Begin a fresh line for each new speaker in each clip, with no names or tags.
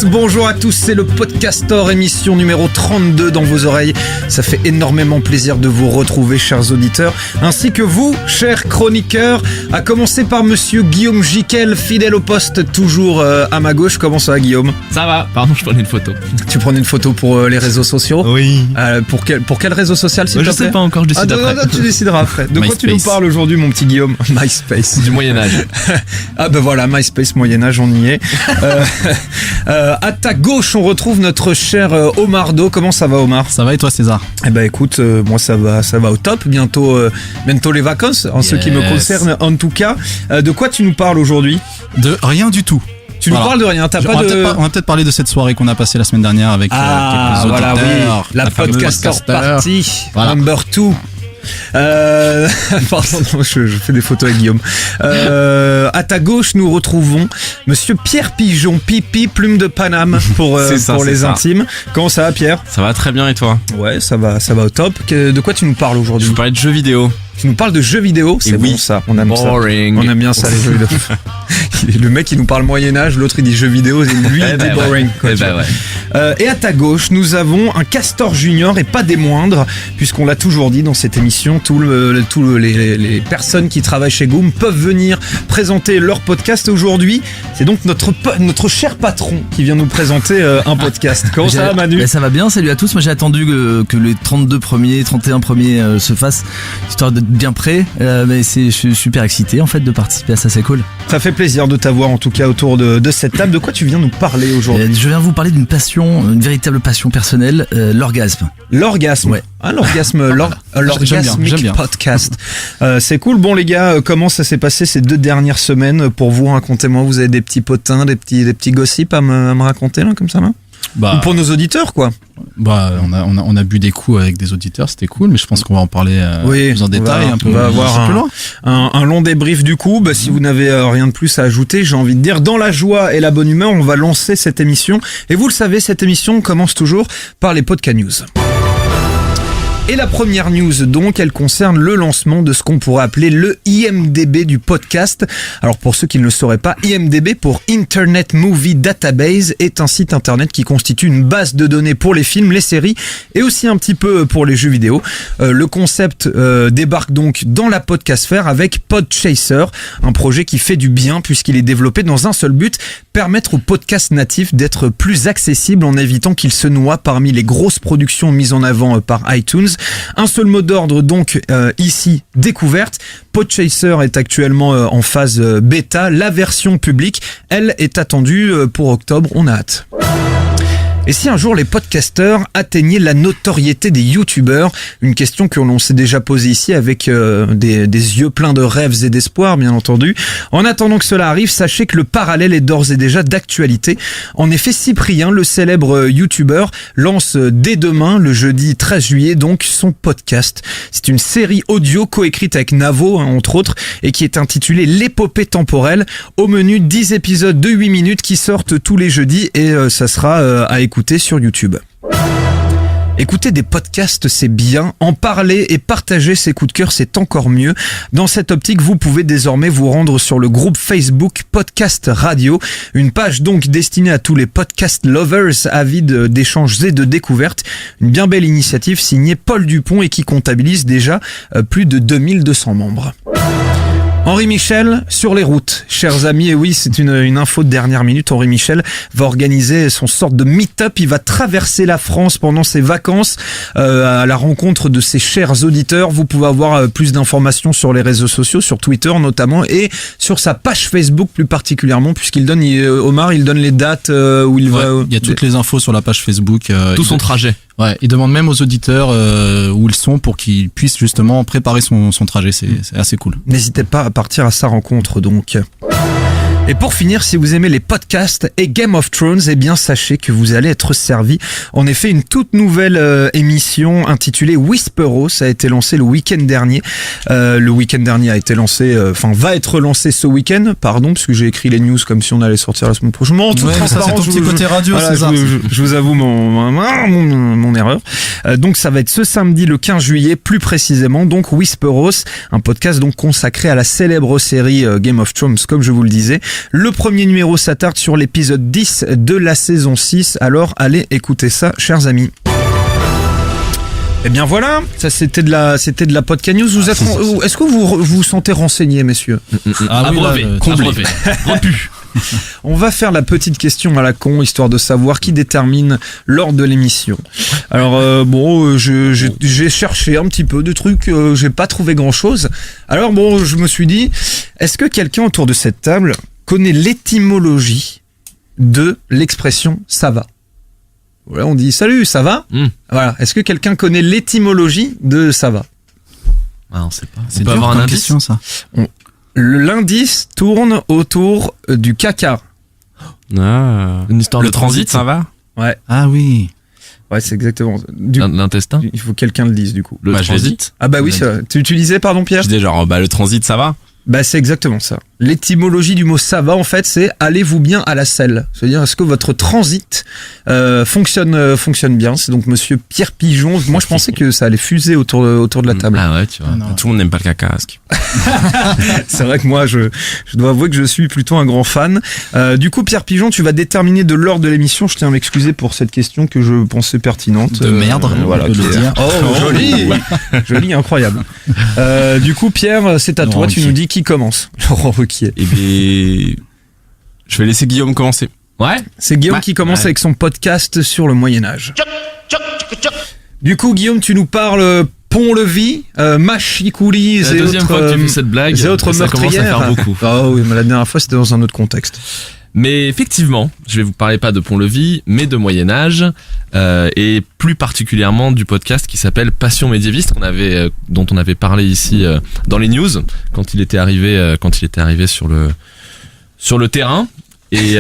tous, bonjour à tous, c'est le Podcaster, émission numéro 32 dans vos oreilles. Ça fait énormément plaisir de vous retrouver, chers auditeurs, ainsi que vous, chers chroniqueurs, à commencer par monsieur Guillaume Jiquel, fidèle au poste, toujours à ma gauche. Comment ça va, Guillaume?
Ça va, pardon, je prenais une photo.
Tu prenais une photo pour les réseaux sociaux?
Oui.
Pour quel réseau social, s'il te plaît?
Je sais pas encore, je décide après.
Non, tu décideras après. De quoi tu nous parles aujourd'hui, mon petit Guillaume? MySpace.
Du Moyen-Âge.
Ah ben voilà, MySpace, Moyen-Âge, on y est. À ta gauche, on retrouve notre cher Omar Do. Comment ça va, Omar?
Ça va et toi, César?
Eh ben écoute, moi ça va au top. Bientôt les vacances, en ce qui me concerne en tout cas. De quoi tu nous parles aujourd'hui?
De rien du tout.
Tu nous parles de rien,
On va peut-être parler de cette soirée qu'on a passée la semaine dernière avec quelques auditeurs.
Voilà, oui, la Podcaster Party, voilà. Number 2. Pardon, je fais des photos avec Guillaume. À ta gauche, nous retrouvons monsieur Pierre Pigeon, Pipi, plume de Paname pour les intimes. Comment ça va, Pierre?
Ça va très bien, et toi?
Ouais, ça va au top. De quoi tu nous parles aujourd'hui?
Je vous parlais de jeux vidéo.
Tu nous parles de jeux vidéo? C'est bon, ça, on aime
boring.
Ça. On aime bien ça, les jeux vidéo. Le mec, il nous parle Moyen-Âge, l'autre, il dit jeux vidéo, et lui, il dit boring. Et à ta gauche, nous avons un Castor Junior, et pas des moindres, puisqu'on l'a toujours dit dans cette émission, les personnes qui travaillent chez Goom peuvent venir présenter leur podcast. Aujourd'hui, c'est donc notre cher patron qui vient nous présenter un podcast. Comment ça va, Manu?
Ça va bien, salut à tous. Moi, j'ai attendu que les 31 premiers se fassent, histoire d'être bien prêt. Mais je suis super excité en fait de participer à ça, c'est cool.
Ça fait plaisir de t'avoir en tout cas autour de cette table. De quoi tu viens nous parler aujourd'hui?
Je viens vous parler d'une passion, une véritable passion personnelle, l'orgasme.
L'orgasme?
Ouais.
Ah, l'orgasmic podcast. C'est cool. Bon les gars, comment ça s'est passé ces 2 dernières semaines pour vous? Racontez-moi, vous avez des petits potins, des petits gossips à me raconter là, comme ça là? Ou pour nos auditeurs, quoi.
On a bu des coups avec des auditeurs, c'était cool, mais je pense qu'on va en parler plus en détail.
On va avoir un long débrief du coup. Si vous n'avez rien de plus à ajouter, j'ai envie de dire, dans la joie et la bonne humeur, on va lancer cette émission. Et vous le savez, cette émission commence toujours par les Podcast News. Et la première news, donc, elle concerne le lancement de ce qu'on pourrait appeler le IMDb du podcast. Alors, pour ceux qui ne le sauraient pas, IMDb pour Internet Movie Database est un site internet qui constitue une base de données pour les films, les séries et aussi un petit peu pour les jeux vidéo. Le concept débarque donc dans la podcastsphère avec Podchaser, un projet qui fait du bien puisqu'il est développé dans un seul but, permettre aux podcasts natifs d'être plus accessibles en évitant qu'ils se noient parmi les grosses productions mises en avant par iTunes. Un seul mot d'ordre donc ici, découverte. Podchaser est actuellement en phase bêta. La version publique, elle, est attendue pour octobre. On a hâte. Et si un jour les podcasteurs atteignaient la notoriété des youtubeurs? Une question que l'on s'est déjà posée ici avec des yeux pleins de rêves et d'espoir, bien entendu. En attendant que cela arrive, sachez que le parallèle est d'ores et déjà d'actualité. En effet, Cyprien, le célèbre youtubeur, lance dès demain, le jeudi 13 juillet, donc son podcast. C'est une série audio coécrite avec Navo, entre autres, et qui est intitulée L'épopée temporelle. Au menu, 10 épisodes de 8 minutes qui sortent tous les jeudis et ça sera à écouter sur YouTube. Écouter des podcasts, c'est bien. En parler et partager ses coups de cœur, c'est encore mieux. Dans cette optique, vous pouvez désormais vous rendre sur le groupe Facebook Podcast Radio. Une page donc destinée à tous les podcast lovers avides d'échanges et de découvertes. Une bien belle initiative signée Paul Dupont et qui comptabilise déjà plus de 2200 membres. Henri Michel sur les routes, chers amis, et oui, c'est une info de dernière minute. Henri Michel va organiser son sorte de meet-up. Il va traverser la France pendant ses vacances à la rencontre de ses chers auditeurs. Vous pouvez avoir plus d'informations sur les réseaux sociaux, sur Twitter notamment, et sur sa page Facebook plus particulièrement, puisqu'il donne, Omar, il donne les dates où il va.
Il y a toutes les infos sur la page Facebook.
Tout son trajet.
Ouais, il demande même aux auditeurs où ils sont pour qu'ils puissent justement préparer son trajet. C'est assez cool.
N'hésitez pas à partir à sa rencontre donc. Et pour finir, si vous aimez les podcasts et Game of Thrones, eh bien sachez que vous allez être servi. En effet, une toute nouvelle émission intitulée Whisperos a été lancée le week-end dernier. Le week-end dernier a été lancé, va être lancé ce week-end, pardon, parce que j'ai écrit les news comme si on allait sortir la semaine prochaine. En toute transparence,
c'est ton petit côté radio,
voilà, je vous avoue mon erreur. Donc ça va être ce samedi le 15 juillet, plus précisément, donc Whisperos, un podcast donc consacré à la célèbre série Game of Thrones, comme je vous le disais. Le premier numéro s'attarde sur l'épisode 10 de la saison 6. Alors allez écouter ça, chers amis. Eh bien voilà, ça c'était de la podcast news. Vous êtes, est-ce que vous vous sentez renseigné, messieurs?
Abreuvé, comblé, repu.
On va faire la petite question à la con, histoire de savoir qui détermine lors de l'émission. Alors j'ai cherché un petit peu de trucs, j'ai pas trouvé grand chose. Alors je me suis dit, est-ce que quelqu'un autour de cette table connaît l'étymologie de l'expression ça va? Voilà, on dit salut, ça va? Voilà. Est-ce que quelqu'un connaît l'étymologie de ça va?
Ah, on sait pas.
C'est
On peut
dur
avoir un
comme
indice.
question, ça.
L'indice tourne autour du caca.
Une histoire
Le
de transit,
transit.
ça va?
Ouais,
Ah oui.
ouais, c'est exactement.
L'intestin?
Il faut que quelqu'un le dise du coup.
Le
Bah, je l'ai
transit?
Ah bah oui, c'est vrai. Tu disais, pardon Pierre?
Je dis genre, le transit, ça va?
Bah c'est exactement ça. L'étymologie du mot ça va en fait c'est allez-vous bien à la selle. C'est-à-dire est-ce que votre transit fonctionne bien. C'est donc monsieur Pierre Pigeon. Moi je pensais que ça allait fuser autour de la table.
Ah ouais, tu vois.
Ah non.
Tout le monde n'aime pas le caca.
C'est vrai que moi je dois avouer que je suis plutôt un grand fan. Du coup Pierre Pigeon, tu vas déterminer de l'ordre de l'émission. Je tiens à m'excuser pour cette question que je pensais pertinente.
De merde,
voilà.
on peut le dire.
Oh joli, joli, incroyable. Du coup Pierre, c'est à
Laurent
toi. Tu
Ruquier.
nous dis qui commence. Laurent Ruquier.
Et bien, je vais laisser Guillaume commencer. Ouais?
C'est Guillaume
Ouais.
qui commence
Ouais.
avec son podcast sur le Moyen-Âge. Du coup, Guillaume, tu nous parles pont-levis, mâchicoulis
C'est la
et
deuxième
autres,
fois que tu fais cette blague.
et autres
et ça commence à
meurtrières.
faire beaucoup.
Ah oui, mais la dernière fois, c'était dans un autre contexte.
Mais effectivement, je vais vous parler pas de Pont-Levis, mais de Moyen-Âge, et plus particulièrement du podcast qui s'appelle Passion médiéviste, dont on avait parlé ici dans les news quand il était arrivé sur le terrain. Et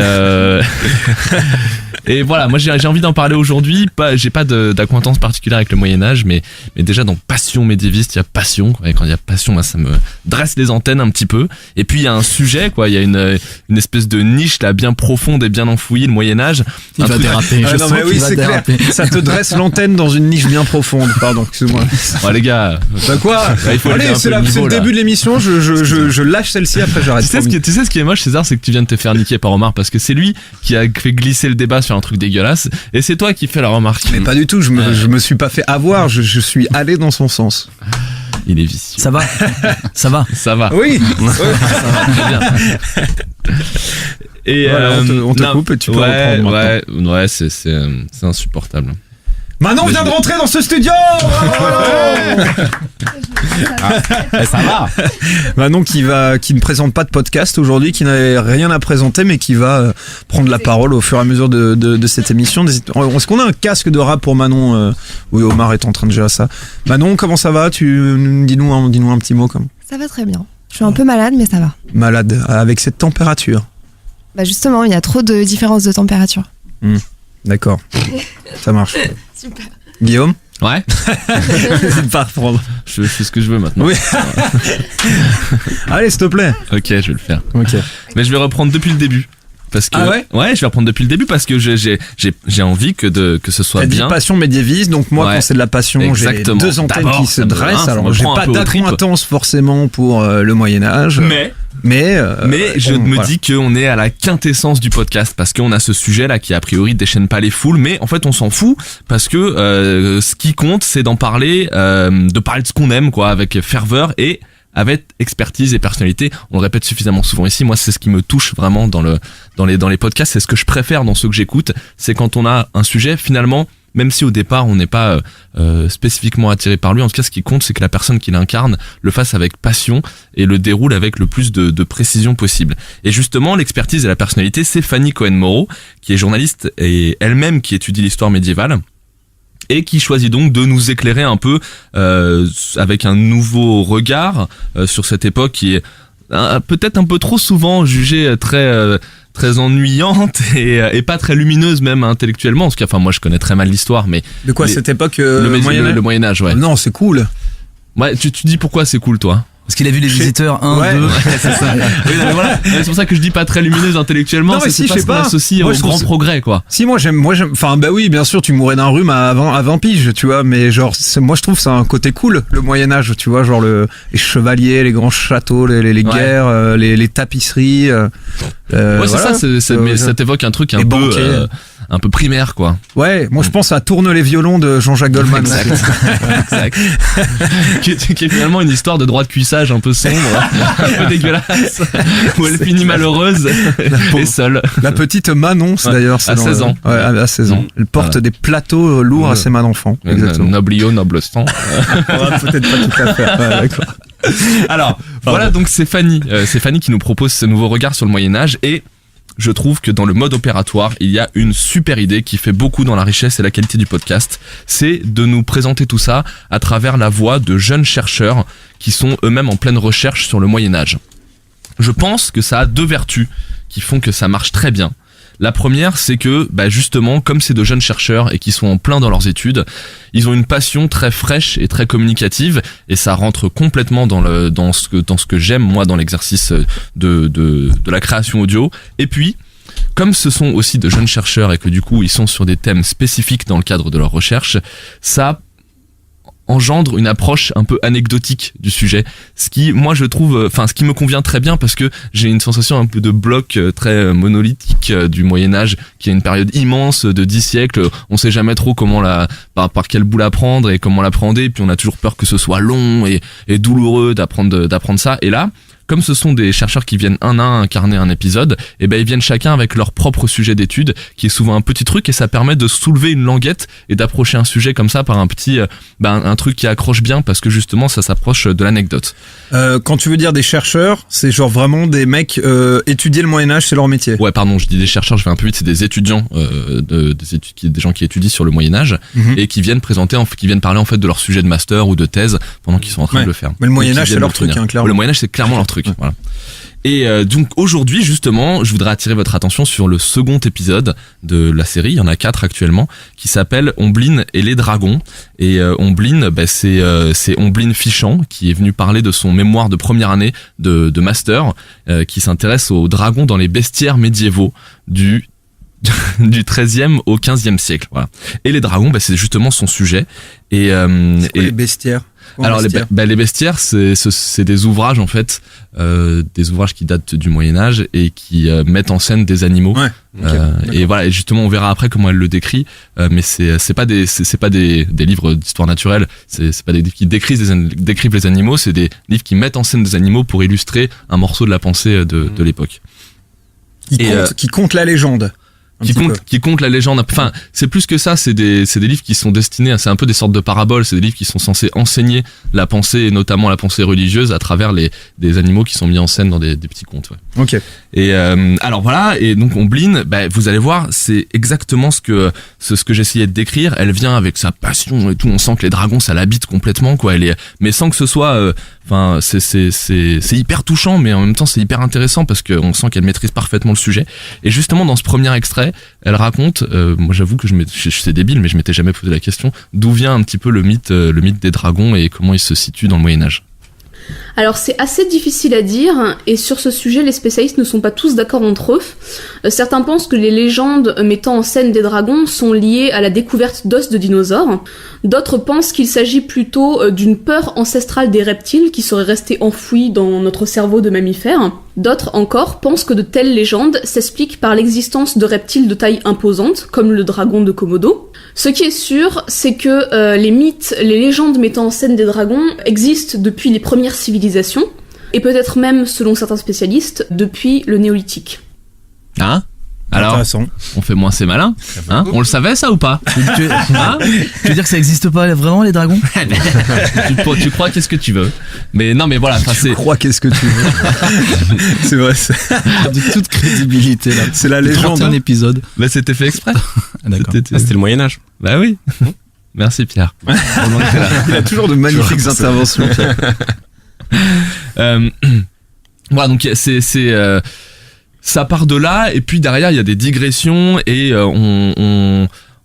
et voilà, moi j'ai envie d'en parler aujourd'hui. J'ai pas d'acquaintance particulière avec le Moyen-Âge, mais déjà dans Passion médiéviste, il y a passion. Et quand il y a passion, moi ça me dresse les antennes un petit peu. Et puis il y a un sujet, quoi. Il y a une espèce de niche là bien profonde et bien enfouie, le Moyen-Âge.
Il
Un
va
truc-
déraper.
Ah
Je
non,
sens
mais oui,
qu'il va
c'est clair.
déraper.
Ça te dresse l'antenne dans une niche bien profonde. Pardon, excuse-moi.
Oh, les gars,
Bah quoi?
il faut élever
Allez,
un
c'est
peu le
c'est
niveau,
le
là.
début de l'émission. Je lâche celle-ci, après j'arrête.
tu sais ce qui est moche, César, c'est que tu viens de te faire niquer par Omar parce que c'est lui qui a fait glisser le débat sur un truc dégueulasse et c'est toi qui fais la remarque.
Mais pas du tout. Je me suis pas fait avoir. Je suis allé dans son sens.
Il est vicieux.
Ça va? Ça va?
Ça va.
Oui.
Ça va très bien. Et
Voilà, on te
non,
coupe et tu peux reprendre maintenant.
ouais, c'est insupportable.
Manon
Mais
vient
je
de
vais-
rentrer dans ce studio.
Ça va.
Manon qui ne présente pas de podcast aujourd'hui, qui n'a rien à présenter, mais qui va prendre la parole au fur et à mesure de cette émission. Est-ce qu'on a un casque de rap pour Manon? Oui, Omar est en train de gérer ça. Manon, comment ça va? Dis-nous un petit mot comme
Ça va très bien. Je suis un peu malade, mais ça va.
malade avec cette température.
Bah justement, il y a trop de différences de température.
D'accord, ça marche.
Super.
Guillaume,
Ouais.
n'hésite pas à reprendre.
Je fais ce que je veux maintenant.
Oui. Allez, s'il te plaît.
Ok, je vais le faire.
Ok.
Mais je vais reprendre depuis le début. Parce que,
Ah ouais
je vais reprendre depuis le début parce que j'ai envie que ce soit
T'as dit
bien.
passion médiéviste, donc moi
Ouais.
quand c'est de la passion, j'ai
Exactement.
deux antennes
D'abord,
qui se
ça me
dressent.
rince, ça
Alors
me
j'ai
prend un
pas
peu aux tripes.
d'acquaintance forcément pour le Moyen-Âge, mais
Je
bon,
me
voilà.
dis qu'on est à la quintessence du podcast parce qu'on a ce sujet là qui a priori déchaîne pas les foules, mais en fait on s'en fout parce que ce qui compte c'est d'en parler, de parler de ce qu'on aime quoi, avec ferveur et avec expertise et personnalité. On le répète suffisamment souvent ici. Moi, c'est ce qui me touche vraiment dans les podcasts. C'est ce que je préfère dans ceux que j'écoute. C'est quand on a un sujet finalement. Même si au départ on n'est pas spécifiquement attiré par lui, en tout cas ce qui compte c'est que la personne qui l'incarne le fasse avec passion et le déroule avec le plus de précision possible. Et justement l'expertise et la personnalité c'est Fanny Cohen-Moreau qui est journaliste et elle-même qui étudie l'histoire médiévale et qui choisit donc de nous éclairer un peu avec un nouveau regard sur cette époque qui est peut-être un peu trop souvent jugée très ennuyante et pas très lumineuse même intellectuellement. En tout cas, enfin moi je connais très mal l'histoire, mais
De quoi
les-
cette époque
le
Moyen-Âge
Moyen-Âge, ouais.
Non, c'est cool.
Ouais, tu dis pourquoi c'est cool toi?
Parce qu'il a vu les visiteurs 1,
Ouais.
2.
c'est ça. Oui, non, mais voilà. C'est pour ça que je dis pas très lumineuse intellectuellement.
Non, mais
c'est
si,
pas
je
ce
sais
qu'on
pas.
associe
Moi,
au
je
grand
trouve
progrès, quoi.
Si, moi j'aime, enfin, bah oui, bien sûr, tu mourrais d'un rhume à 20 piges, tu vois, mais genre, moi je trouve ça un côté cool, le Moyen-Âge, tu vois, genre les chevaliers, les grands châteaux, les
Ouais.
guerres, les tapisseries,
Ouais, c'est
voilà.
ça, mais ça t'évoque un truc
Les banquiers.
un peu primaire, quoi.
Ouais, moi je pense à Tourne les violons de Jean-Jacques Goldman.
Exact. qui est finalement une histoire de droit de cuissage un peu sombre, un peu dégueulasse, où elle finit malheureuse et seule.
La petite Manon, c'est
Ouais.
d'ailleurs. c'est
À
dans
16 ans.
Ouais, à 16 ans. Elle porte
Voilà.
des plateaux lourds à ses mains d'enfant. Exactement.
Noblio, noble sang.
Peut-être pas tout à fait. Ouais, d'accord.
Alors, voilà, donc c'est Fanny. C'est Fanny qui nous propose ce nouveau regard sur le Moyen-Âge et je trouve que dans le mode opératoire, il y a une super idée qui fait beaucoup dans la richesse et la qualité du podcast. C'est de nous présenter tout ça à travers la voix de jeunes chercheurs qui sont eux-mêmes en pleine recherche sur le Moyen-Âge. Je pense que ça a deux vertus qui font que ça marche très bien. La première, c'est que, justement, comme c'est de jeunes chercheurs et qui sont en plein dans leurs études, ils ont une passion très fraîche et très communicative, et ça rentre complètement dans ce que j'aime moi dans l'exercice de la création audio. Et puis, comme ce sont aussi de jeunes chercheurs et que du coup ils sont sur des thèmes spécifiques dans le cadre de leur recherche, ça engendre une approche un peu anecdotique du sujet, ce qui moi je trouve, ce qui me convient très bien parce que j'ai une sensation un peu de bloc très monolithique du Moyen-Âge, qui est une période immense de 10 siècles, on sait jamais trop comment par quel bout la prendre et comment l'appréhender, puis on a toujours peur que ce soit long et douloureux d'apprendre ça, et là, comme ce sont des chercheurs qui viennent un à un incarner un épisode, et ils viennent chacun avec leur propre sujet d'étude, qui est souvent un petit truc, et ça permet de soulever une languette et d'approcher un sujet comme ça par un petit, un truc qui accroche bien parce que justement ça s'approche de l'anecdote.
Quand tu veux dire des chercheurs, c'est genre vraiment des mecs étudier le Moyen-Âge, c'est leur métier.
Ouais, pardon, je dis des chercheurs, je vais un peu vite, c'est des étudiants, des gens qui étudient sur le Moyen-Âge et qui viennent parler en fait de leur sujet de master ou de thèse pendant qu'ils sont en train de le faire.
Mais le Moyen-Âge, c'est leur truc, clairement.
Le Moyen-Âge, c'est clairement leur truc. Voilà. Et donc aujourd'hui justement, je voudrais attirer votre attention sur le second épisode de la série, il y en a 4 actuellement, qui s'appelle Omblin et les dragons. Et Omblin, c'est Omblin Fichant qui est venu parler de son mémoire de première année de master, qui s'intéresse aux dragons dans les bestiaires médiévaux du 13e au 15e siècle. Voilà. Et les dragons, c'est justement son sujet. Et
les bestiaires.
Alors les bestiaires, c'est des ouvrages en fait, des ouvrages qui datent du Moyen Âge et qui mettent en scène des animaux.
Ouais.
Et voilà, et justement on verra après comment elle le décrit. Mais c'est pas des livres d'histoire naturelle. C'est pas des livres qui décrivent les animaux. C'est des livres qui mettent en scène des animaux pour illustrer un morceau de la pensée de l'époque.
Qui compte la légende.
Qui compte la légende. Enfin, c'est plus que ça, c'est des livres qui sont destinés c'est un peu des sortes de paraboles, c'est des livres qui sont censés enseigner la pensée, et notamment la pensée religieuse, à travers des animaux qui sont mis en scène dans des petits contes. Ouais.
Ok.
Et alors voilà, et donc Omblin, vous allez voir, c'est exactement ce que j'essayais de décrire. Elle vient avec sa passion et tout, on sent que les dragons ça l'habite complètement, quoi. Mais sans que ce soit c'est hyper touchant, mais en même temps c'est hyper intéressant parce qu'on sent qu'elle maîtrise parfaitement le sujet. Et justement dans ce premier extrait, elle raconte, moi j'avoue que c'est débile, mais je m'étais jamais posé la question, d'où vient un petit peu le mythe des dragons et comment il se situe dans le Moyen-Âge.
Alors c'est assez difficile à dire, et sur ce sujet les spécialistes ne sont pas tous d'accord entre eux. Certains pensent que les légendes mettant en scène des dragons sont liées à la découverte d'os de dinosaures. D'autres pensent qu'il s'agit plutôt d'une peur ancestrale des reptiles qui serait restée enfouie dans notre cerveau de mammifères. D'autres encore pensent que de telles légendes s'expliquent par l'existence de reptiles de taille imposante, comme le dragon de Komodo. Ce qui est sûr, c'est que les mythes, les légendes mettant en scène des dragons existent depuis les premières civilisations, et peut-être même, selon certains spécialistes, depuis le néolithique.
Hein ? Alors, on fait moins c'est malin, hein ? On le savait ça ou pas ?
Tu veux dire que ça existe pas vraiment les dragons ?
Tu crois qu'est-ce que tu veux ? Mais non, mais voilà,
tu crois qu'est-ce que tu veux ? C'est vrai,
de toute crédibilité là.
C'est la légende.
Un épisode.
Mais c'était fait exprès.
D'accord.
C'était le Moyen-Âge.
Bah oui. Merci Pierre.
Il a toujours de magnifiques interventions.
Voilà, donc ça part de là, et puis derrière il y a des digressions, et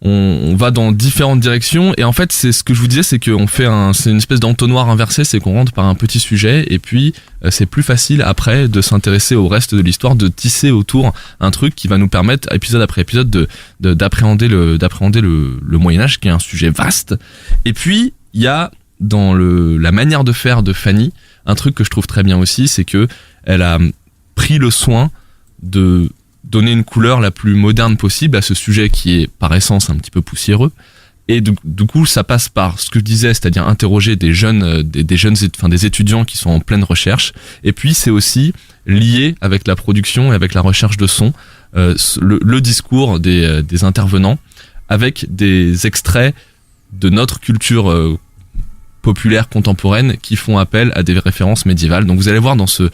on va dans différentes directions et en fait c'est ce que je vous disais, c'est qu'on fait c'est une espèce d'entonnoir inversé, c'est qu'on rentre par un petit sujet et puis c'est plus facile après de s'intéresser au reste de l'histoire, de tisser autour un truc qui va nous permettre épisode après épisode d'appréhender le Moyen-Âge, qui est un sujet vaste. Et puis il y a dans la manière de faire de Fanny un truc que je trouve très bien aussi, c'est que elle a pris le soin de donner une couleur la plus moderne possible à ce sujet qui est par essence un petit peu poussiéreux. Et du coup, ça passe par ce que je disais, c'est-à-dire interroger des jeunes, des étudiants qui sont en pleine recherche. Et puis, c'est aussi lié avec la production et avec la recherche de son, le discours des intervenants, avec des extraits de notre culture populaire contemporaine qui font appel à des références médiévales. Donc, vous allez voir dans ce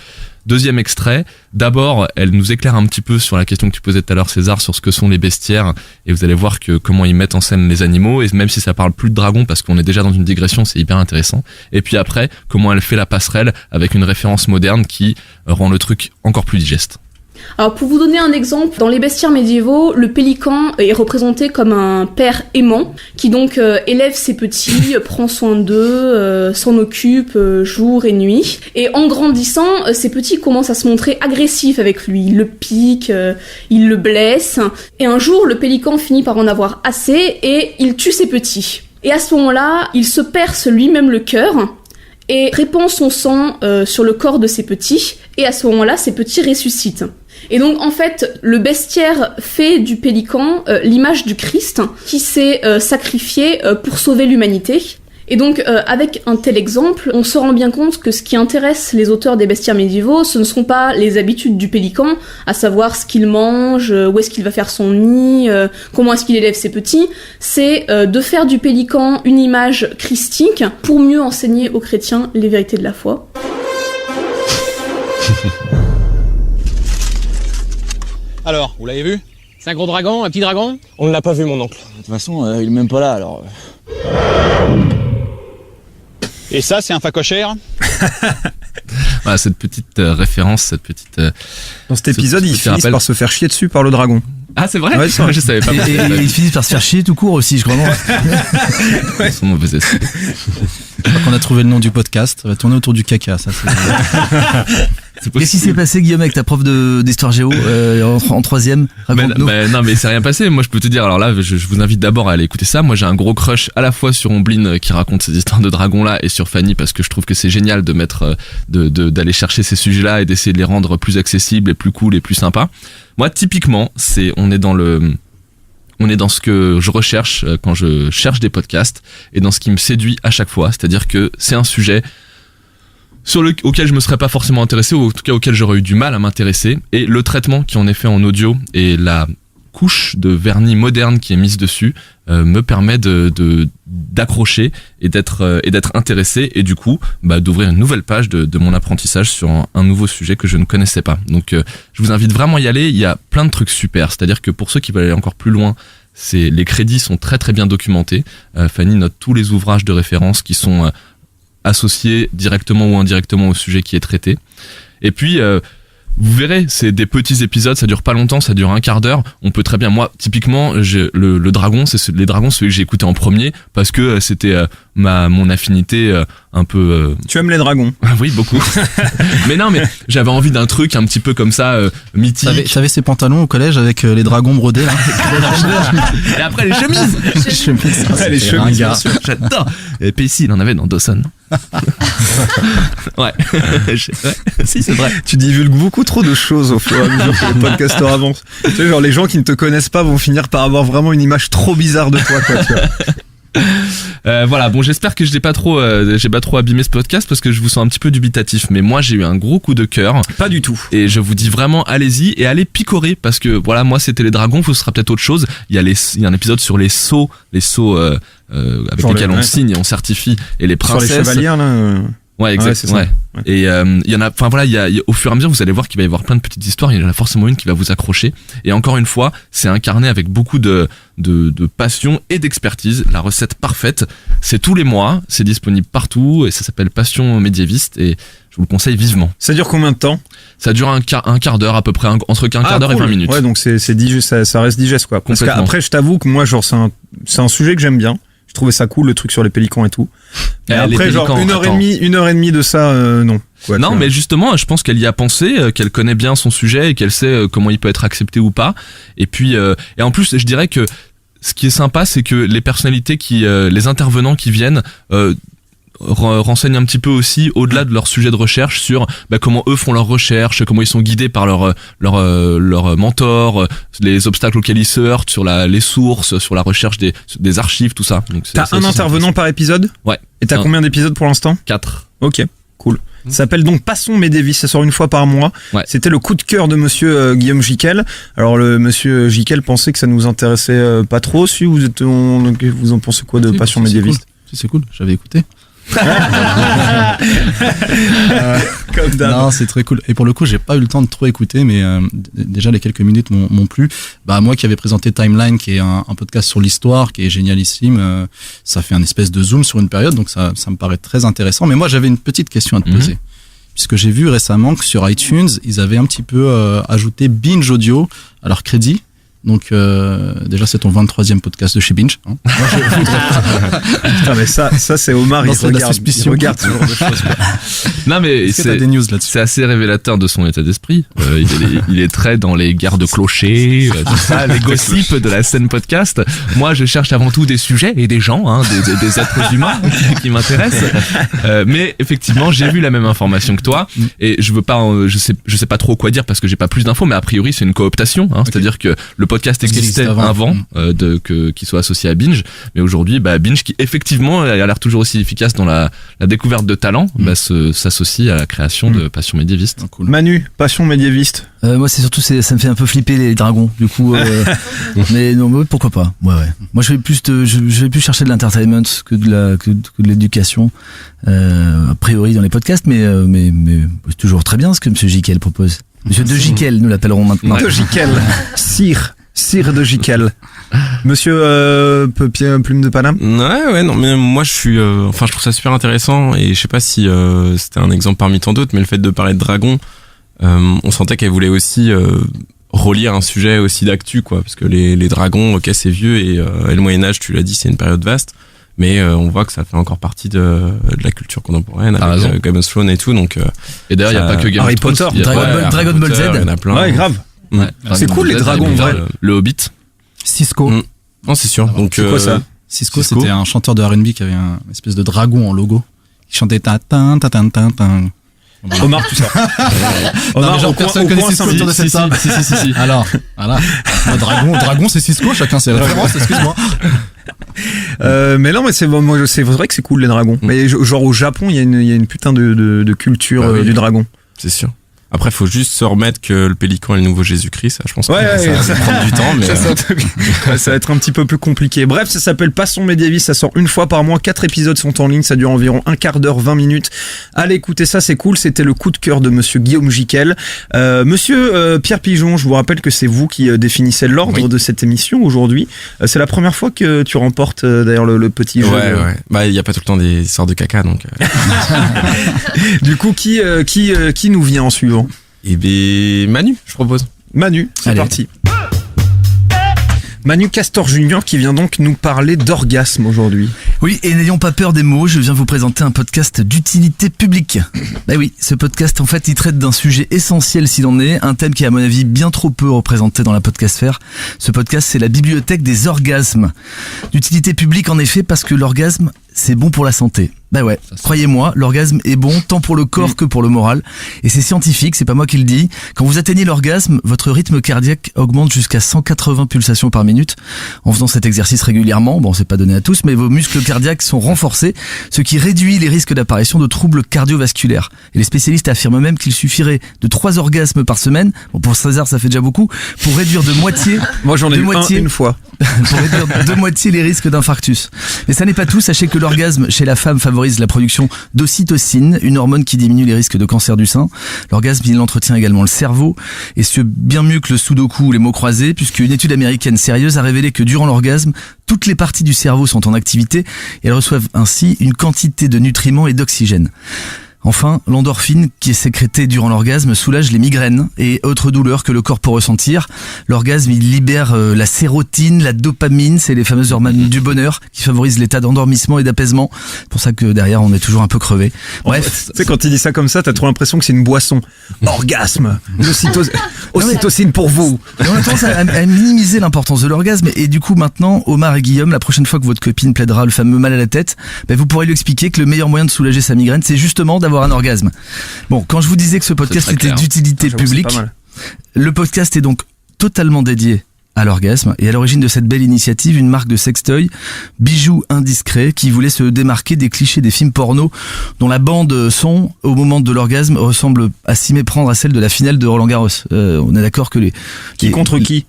deuxième extrait, d'abord, elle nous éclaire un petit peu sur la question que tu posais tout à l'heure, César, sur ce que sont les bestiaires, et vous allez voir comment ils mettent en scène les animaux, et même si ça parle plus de dragons, parce qu'on est déjà dans une digression, c'est hyper intéressant. Et puis après, comment elle fait la passerelle avec une référence moderne qui rend le truc encore plus digeste.
Alors pour vous donner un exemple, dans les bestiaires médiévaux, le pélican est représenté comme un père aimant qui donc élève ses petits, prend soin d'eux, s'en occupe jour et nuit. Et en grandissant, ces petits commencent à se montrer agressifs avec lui. Il le pique, il le blesse. Et un jour, le pélican finit par en avoir assez et il tue ses petits. Et à ce moment-là, il se perce lui-même le cœur et répand son sang sur le corps de ses petits. Et à ce moment-là, ces petits ressuscitent. Et donc en fait, le bestiaire fait du pélican l'image du Christ qui s'est sacrifié pour sauver l'humanité. Et donc avec un tel exemple, on se rend bien compte que ce qui intéresse les auteurs des bestiaires médiévaux, ce ne seront pas les habitudes du pélican, à savoir ce qu'il mange, où est-ce qu'il va faire son nid, comment est-ce qu'il élève ses petits, c'est de faire du pélican une image christique pour mieux enseigner aux chrétiens les vérités de la foi.
Alors, vous l'avez vu? C'est un gros dragon, un petit dragon?
On ne l'a pas vu, mon oncle.
De toute façon, il est même pas là, alors...
Et ça, c'est un phacochère?
Voilà, cette petite référence, cette petite...
Dans cet épisode, ils finissent par se faire chier dessus par le dragon.
Ah, c'est vrai?
Ouais, c'est vrai.
Je savais pas.
Et ils finissent par se faire chier tout court aussi, je crois.
Ils sont mauvais esprits.
Je crois qu'on a trouvé le nom du podcast. Ça va tourner autour du caca, ça.
Qu'est-ce qui s'est passé, Guillaume, avec ta prof d'histoire géo en troisième? Raconte-nous.
Non, mais c'est rien passé. Moi, je peux te dire. Alors là, je vous invite d'abord à aller écouter ça. Moi, j'ai un gros crush à la fois sur Omblin qui raconte ces histoires de dragons là, et sur Fanny parce que je trouve que c'est génial de mettre, d'aller chercher ces sujets-là et d'essayer de les rendre plus accessibles et plus cool et plus sympas. Moi, typiquement, on est dans ce que je recherche quand je cherche des podcasts et dans ce qui me séduit à chaque fois. C'est-à-dire que c'est un sujet auquel je me serais pas forcément intéressé, ou en tout cas auquel j'aurais eu du mal à m'intéresser, et le traitement qui en est fait en audio et la couche de vernis moderne qui est mise dessus me permet d'accrocher et d'être intéressé, et du coup d'ouvrir une nouvelle page de mon apprentissage sur un nouveau sujet que je ne connaissais pas. Donc je vous invite vraiment à y aller. Il y a plein de trucs super, c'est-à-dire que pour ceux qui veulent aller encore plus loin, les crédits sont très très bien documentés. Fanny note tous les ouvrages de référence qui sont associés directement ou indirectement au sujet qui est traité. Et puis vous verrez, c'est des petits épisodes, ça dure pas longtemps, ça dure un quart d'heure. On peut très bien, moi typiquement, le dragon, les dragons, celui que j'ai écouté en premier parce que c'était mon affinité un peu.
Tu aimes les dragons?
Oui, beaucoup. Mais non, mais j'avais envie d'un truc un petit peu comme ça, mythique.
T'avais ces pantalons au collège avec les dragons brodés là.
Et après les chemises.
Les chemises, bien sûr.
J'adore. Et Pacey, il en avait dans Dawson. Ouais. Si, c'est vrai.
Tu divulgues beaucoup trop de choses au fur et à mesure que le podcasteur avance. Tu sais, genre les gens qui ne te connaissent pas vont finir par avoir vraiment une image trop bizarre de toi, quoi, tu vois.
Voilà, bon, j'espère que j'ai pas trop abîmé ce podcast parce que je vous sens un petit peu dubitatif, mais moi j'ai eu un gros coup de cœur.
Pas du tout.
Et je vous dis vraiment, allez-y et allez picorer parce que voilà, moi c'était les dragons, ce sera peut-être autre chose. Il y a un épisode sur les sceaux avec genre lesquels on signe et on certifie, et les princesses.
Sur les chevaliers là.
Ouais, exactement. Ouais. Et il y en a, enfin voilà, il y a au fur et à mesure, vous allez voir qu'il va y avoir plein de petites histoires. Il y en a forcément une qui va vous accrocher. Et encore une fois, c'est incarné avec beaucoup de passion et d'expertise. La recette parfaite, c'est tous les mois, c'est disponible partout et ça s'appelle Passion médiéviste. Et Je vous le conseille vivement.
Ça dure combien de temps?
Ça dure un quart d'heure à peu près, entre un quart d'heure et 20 minutes.
Ouais, donc ça reste digeste, quoi. Parce
Complètement.
qu'après, je t'avoue que moi, genre, c'est un sujet que j'aime bien. Je trouvais ça cool, le truc sur les pélicans et tout. Et après, genre, une heure et demie de ça, non. Quoi,
non, mais justement, je pense qu'elle y a pensé, qu'elle connaît bien son sujet et qu'elle sait comment il peut être accepté ou pas. Et puis, et en plus, je dirais que ce qui est sympa, c'est que les personnalités les intervenants qui viennent, renseignent un petit peu aussi au-delà de leur sujet de recherche sur comment eux font leurs recherches, comment ils sont guidés par leur mentor, les obstacles auxquels ils se heurtent, sur les sources, sur la recherche des archives, tout ça. Donc
t'as un intervenant par épisode?
Ouais.
Et t'as combien d'épisodes pour l'instant?
4.
Ok, cool. Ça s'appelle donc Passons mes Davis, ça sort une fois par mois.
Ouais.
C'était le coup de cœur de monsieur Guillaume Jiquel. Alors le monsieur Jiquel pensait que ça nous intéressait pas trop. Si vous en pensez quoi de Passion médiéviste?
C'est cool, j'avais écouté.
Comme d'hab.
Non, c'est très cool. Et pour le coup, j'ai pas eu le temps de trop écouter, mais déjà les quelques minutes m'ont plu. Moi qui avais présenté Timeline, qui est un podcast sur l'histoire, qui est génialissime, ça fait un espèce de zoom sur une période, donc ça me paraît très intéressant. Mais moi, j'avais une petite question à te poser. Puisque j'ai vu récemment que sur iTunes, ils avaient un petit peu ajouté Binge Audio à leur crédit. Donc déjà c'est ton 23e podcast de chez Binge. Hein.
Putain, mais ça c'est Omar, il regarde ce genre de choses. Quoi.
Non mais
c'est des news là-dessus.
C'est assez révélateur de son état d'esprit. Il est très dans les guerres de clochers, tout ça, les gossips de la scène podcast. Moi je cherche avant tout des sujets et des gens, hein, des êtres humains qui m'intéressent. Mais effectivement j'ai vu la même information que toi et je sais pas trop quoi dire parce que j'ai pas plus d'infos, mais a priori c'est une cooptation, hein, c'est-à-dire que le podcast existait avant qu'il soit associé à Binge, mais aujourd'hui Binge qui effectivement a l'air toujours aussi efficace dans la découverte de talents s'associe à la création de Passion médiéviste.
Cool.
Manu, Passion médiéviste.
Moi c'est surtout ça me fait un peu flipper les dragons du coup mais non pourquoi pas. Ouais. Moi je vais plus chercher de l'entertainment que de l'éducation a priori dans les podcasts mais c'est toujours très bien ce que monsieur Jiquel propose. Monsieur De Jiquel, nous l'appellerons maintenant.
De Jiquel. Sire de Jiquel. Monsieur Plume de Paname.
Ouais, non, mais moi je trouve ça super intéressant et je sais pas si c'était un exemple parmi tant d'autres, mais le fait de parler de dragons, on sentait qu'elle voulait aussi relire un sujet aussi d'actu, quoi, parce que les dragons, ok, c'est vieux et le Moyen-Âge, tu l'as dit, c'est une période vaste. Mais on voit que ça fait encore partie de la culture contemporaine avec Game of Thrones et tout, donc
et d'ailleurs il y a pas que Game
Harry
of Thrones,
Potter,
Dragon Ball Z,
il y en a plein.
Ouais, grave.
Ouais.
C'est cool les dragons, en vrai.
Le Hobbit.
Cisco.
Non, c'est sûr. Donc
c'est quoi ça?
Cisco, c'était un chanteur de R&B qui avait une espèce de dragon en logo qui chantait ta ta ta ta ta ta.
Omar, tout ça. Omar,
genre personne connaît Cisco autour de cette table. Si. Alors, voilà. Dragon, c'est Cisco, chacun ses références, excuse-moi.
Mais non, mais c'est vrai que c'est cool les dragons. Mais genre au Japon, il y a une putain de culture du dragon.
C'est sûr. Après, faut juste se remettre que le pélican est le nouveau Jésus-Christ. Ça, je pense que
ça
va prendre du temps, mais
ça va être un petit peu plus compliqué. Bref, ça s'appelle Passons médiéviste. Ça sort une fois par mois. 4 épisodes sont en ligne. Ça dure environ un quart d'heure, 20 minutes. Allez écoutez ça, c'est cool. C'était le coup de cœur de monsieur Guillaume Jiquel. Monsieur Pierre Pigeon, je vous rappelle que c'est vous qui définissez l'ordre de cette émission aujourd'hui. C'est la première fois que tu remportes d'ailleurs le petit jeu.
Ouais. Il y a pas tout le temps des histoires de caca, donc.
Du coup, qui nous vient en suivant?
Et ben Manu, je propose.
Manu, c'est parti. Manu Castor Junior qui vient donc nous parler d'orgasme aujourd'hui.
Oui, et n'ayons pas peur des mots, je viens vous présenter un podcast d'utilité publique. Bah oui, ce podcast en fait il traite d'un sujet essentiel s'il en est, un thème qui est à mon avis bien trop peu représenté dans la podcasphère. Ce podcast c'est la bibliothèque des orgasmes. D'utilité publique en effet parce que l'orgasme c'est bon pour la santé. Bah ouais, croyez-moi, l'orgasme est bon tant pour le corps que pour le moral. Et c'est scientifique, c'est pas moi qui le dis. Quand vous atteignez l'orgasme, votre rythme cardiaque augmente jusqu'à 180 pulsations par minute. En faisant cet exercice régulièrement, bon c'est pas donné à tous, mais vos muscles cardiaques sont renforcés, ce qui réduit les risques d'apparition de troubles cardiovasculaires. Et les spécialistes affirment même qu'il suffirait de 3 orgasmes par semaine, bon pour César ça fait déjà beaucoup, pour réduire de moitié...
Moi j'en ai eu une fois.
Pour réduire de moitié les risques d'infarctus. Mais ça n'est pas tout, sachez que l'orgasme chez la femme favorise la production d'ocytocine, une hormone qui diminue les risques de cancer du sein. L'orgasme, il entretient également le cerveau, et ce bien mieux que le sudoku ou les mots croisés, puisqu'une étude américaine sérieuse a révélé que durant l'orgasme, toutes les parties du cerveau sont en activité, et elles reçoivent ainsi une quantité de nutriments et d'oxygène. Enfin, l'endorphine qui est sécrétée durant l'orgasme soulage les migraines et autres douleurs que le corps peut ressentir. L'orgasme, il libère la sérotine, la dopamine, c'est les fameuses hormones du bonheur qui favorisent l'état d'endormissement et d'apaisement. C'est pour ça que derrière, on est toujours un peu crevé. Bref.
Tu sais, quand il dit ça comme ça, t'as trop l'impression que c'est une boisson. Orgasme. Ocytocine pour vous.
Et on a tendance à minimiser l'importance de l'orgasme et du coup maintenant, Omar et Guillaume, la prochaine fois que votre copine plaidera le fameux mal à la tête, vous pourrez lui expliquer que le meilleur moyen de soulager sa migraine, c'est justement d'avoir un orgasme. Bon, quand je vous disais que ce podcast était d'utilité publique, le podcast est donc totalement dédié à l'orgasme et à l'origine de cette belle initiative, une marque de sextoy, Bijoux Indiscret, qui voulait se démarquer des clichés des films porno dont la bande son au moment de l'orgasme ressemble à s'y méprendre à celle de la finale de Roland Garros. On est d'accord que
qui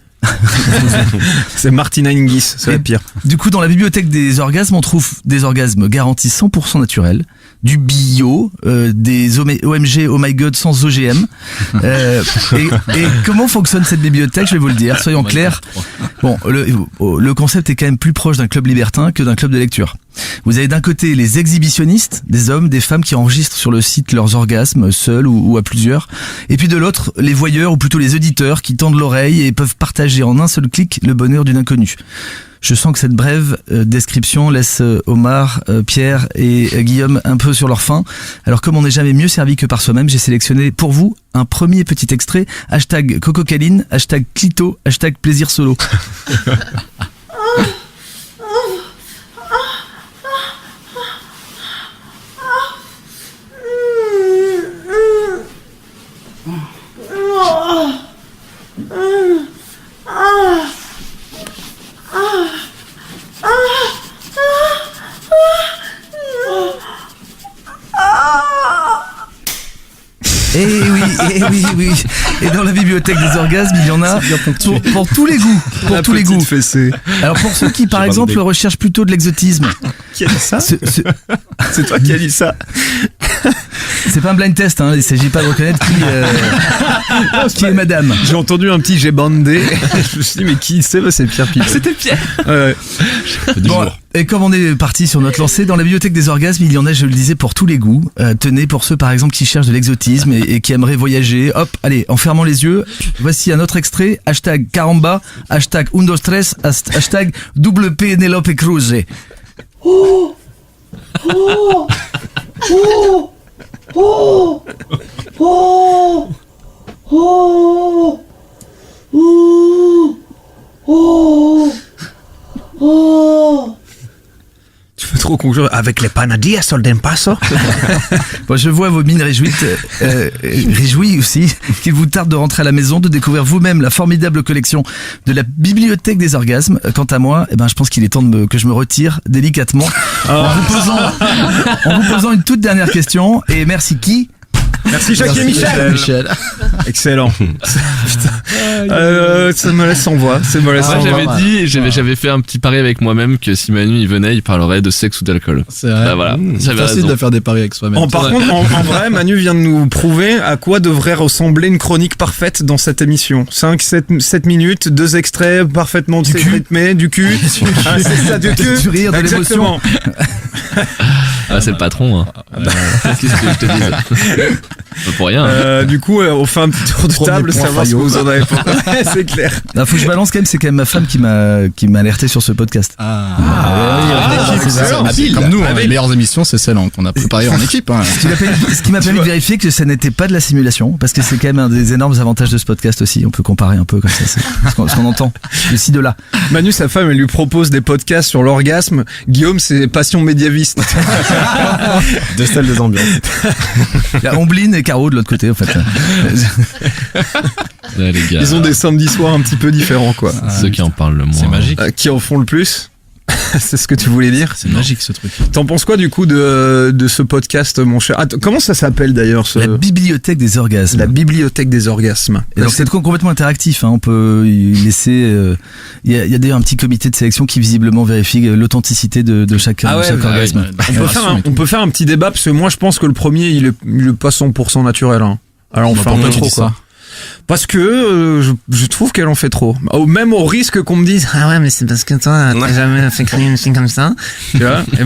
c'est Martina Hingis, c'est la pire.
Du coup, dans la bibliothèque des orgasmes, on trouve des orgasmes garantis 100% naturels, du bio, des OMG, oh my god, sans OGM. Et comment fonctionne cette bibliothèque? Je vais vous le dire, soyons clairs. Bon, le concept est quand même plus proche d'un club libertin que d'un club de lecture. Vous avez d'un côté les exhibitionnistes, des hommes, des femmes qui enregistrent sur le site leurs orgasmes, seuls ou à plusieurs. Et puis de l'autre, les voyeurs ou plutôt les auditeurs qui tendent l'oreille et peuvent partager en un seul clic le bonheur d'une inconnue. Je sens que cette brève description laisse Omar, Pierre et Guillaume un peu sur leur faim. Alors comme on n'est jamais mieux servi que par soi-même, j'ai sélectionné pour vous un premier petit extrait. Hashtag cococaline, hashtag clito, hashtag plaisir solo. Oui. Et dans la bibliothèque des orgasmes, il y en a pour tous les goûts. Pour tous les goûts.
Fessée.
Alors pour ceux qui, par exemple, recherchent plutôt de l'exotisme.
Qui a dit ça? C'est toi qui as dit ça.
C'est pas un blind test, hein. Il s'agit pas de reconnaître qui est madame.
J'ai entendu un petit j'ai bandé. Je me suis dit, mais qui c'est? C'est Pierre Pic.
C'était Pierre.
Bon, et comme on est parti sur notre lancée, dans la bibliothèque des orgasmes, il y en a, je le disais, pour tous les goûts. Tenez, pour ceux par exemple qui cherchent de l'exotisme et qui aimeraient voyager, hop, allez, en fermant les yeux, voici un autre extrait, hashtag caramba, hashtag #123, hashtag double Penelope Cruz. Oh, oh, oh, oh, oh, oh, oh, oh.
Tu veux trop conclure avec les panadillas sol del paso?
Bon, je vois vos mines réjouies aussi, qu'il vous tarde de rentrer à la maison, de découvrir vous-même la formidable collection de la bibliothèque des orgasmes. Quant à moi, je pense qu'il est temps que je me retire délicatement en vous posant une toute dernière question. Et merci qui?
Merci Jacques et Michel. Excellent. Ça me laisse sans voix.
J'avais fait un petit pari avec moi-même que si Manu il venait, il parlerait de sexe ou d'alcool.
C'est vrai.
Voilà.
C'est facile de faire des paris avec soi-même.
Par contre, en vrai, Manu vient de nous prouver à quoi devrait ressembler une chronique parfaite dans cette émission. 7 minutes, 2 extraits parfaitement rythmés, du cul. C'est ça, du cul.
Du rire, de l'émotion.
C'est le patron. Hein. Qu'est-ce que je te dis? Pas pour rien.
Du coup, on fait un petit tour de table, savoir ce que vous en avez pensé. C'est clair.
Non, faut que je balance quand même, c'est quand même ma femme qui m'a alerté sur ce podcast.
Comme nous, les meilleures émissions, c'est celles qu'on a préparées en équipe.
Ce qui m'a permis de vérifier que ça n'était pas de la simulation, parce que c'est quand même un des énormes avantages de ce podcast aussi. On peut comparer un peu comme ça, ce qu'on entend de ci de là.
Manu, sa femme, elle lui propose des podcasts sur l'orgasme. Guillaume, c'est passion médiéviste.
Deux styles, deux ambiances.
Il y a Omblin et Caro de l'autre côté, en fait.
Là, les gars,
ils ont des samedis soirs un petit peu différents, quoi.
Ceux qui en parlent le moins.
C'est magique.
Qui en font le plus. C'est ce que tu voulais dire?
C'est magique ce truc.
T'en penses quoi du coup de ce podcast, mon cher? Comment ça s'appelle d'ailleurs
La bibliothèque des orgasmes.
La bibliothèque des orgasmes.
Et donc c'est complètement interactif, hein. On peut y laisser. Il y a d'ailleurs un petit comité de sélection qui visiblement vérifie l'authenticité de chaque orgasme.
On peut faire un petit débat parce que moi je pense que le premier il est pas 100% naturel. Hein. Alors on fait un peu trop quoi. Parce que je trouve qu'elle en fait trop. Même au risque qu'on me dise ah ouais mais c'est parce que toi t'as jamais fait une fille comme ça. Tu vois. Et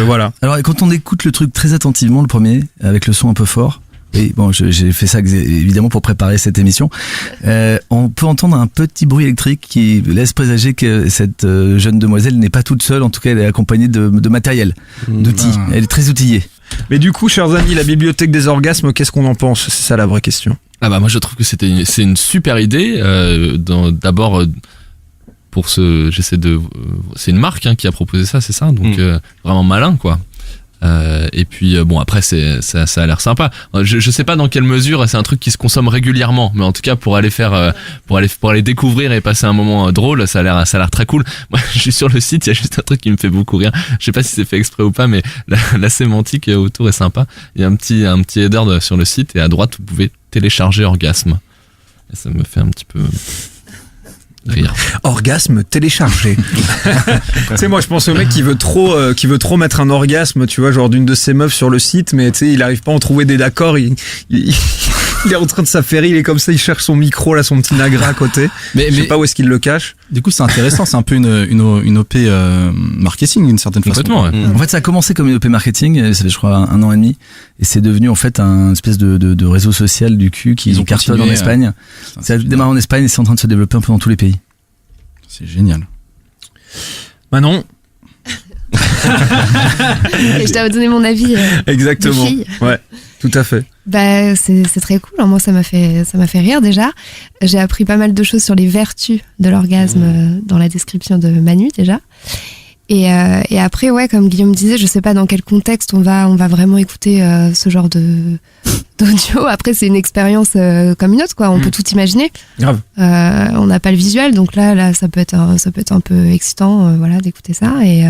voilà.
Alors quand on écoute le truc très attentivement, le premier, avec le son un peu fort. Oui, bon, j'ai fait ça évidemment pour préparer cette émission. On peut entendre un petit bruit électrique qui laisse présager que cette jeune demoiselle n'est pas toute seule. En tout cas, elle est accompagnée de matériel, d'outils. Elle est très outillée.
Mais du coup, chers amis, la bibliothèque des orgasmes, qu'est-ce qu'on en pense? C'est ça la vraie question.
Ah bah moi je trouve que c'est une super idée. D'abord pour c'est une marque qui a proposé ça, c'est ça. Donc vraiment malin quoi. Et puis bon après ça a l'air sympa. Je sais pas dans quelle mesure c'est un truc qui se consomme régulièrement, mais en tout cas pour aller faire pour aller découvrir et passer un moment drôle, ça a l'air très cool. Moi je suis sur le site, il y a juste un truc qui me fait beaucoup rire. Je sais pas si c'est fait exprès ou pas, mais la sémantique autour est sympa. Il y a un petit header sur le site et à droite vous pouvez télécharger Orgasme. Et ça me fait un petit peu rire.
Orgasme téléchargé. Tu sais, moi je pense au mec qui veut trop mettre un orgasme, tu vois, genre d'une de ses meufs sur le site, mais tu sais, il arrive pas à en trouver des d'accords, il est en train de s'affairer, il est comme ça, il cherche son micro là, son petit nagra à côté. Je sais pas où est-ce qu'il le cache.
Du coup, c'est intéressant, c'est un peu une OP marketing d'une certaine façon.
Complètement, ouais.
En fait, ça a commencé comme une OP marketing, ça fait je crois 1 an et demi, et c'est devenu en fait un espèce de réseau social du cul qui cartonne en Espagne. Ça a démarré en Espagne et c'est en train de se développer un peu dans tous les pays.
C'est génial.
Manon.
Et je dois donner mon avis.
Exactement.
De fille.
Ouais, tout à fait.
Bah, c'est très cool. Moi, ça m'a fait rire déjà. J'ai appris pas mal de choses sur les vertus de l'orgasme dans la description de Manu déjà. Et après, ouais, comme Guillaume disait, je sais pas dans quel contexte on va vraiment écouter ce genre d'audio. Après, c'est une expérience comme une autre, quoi. On peut tout imaginer.
Grave.
On n'a pas le visuel, donc là, ça peut être un peu excitant, voilà, d'écouter ça. Et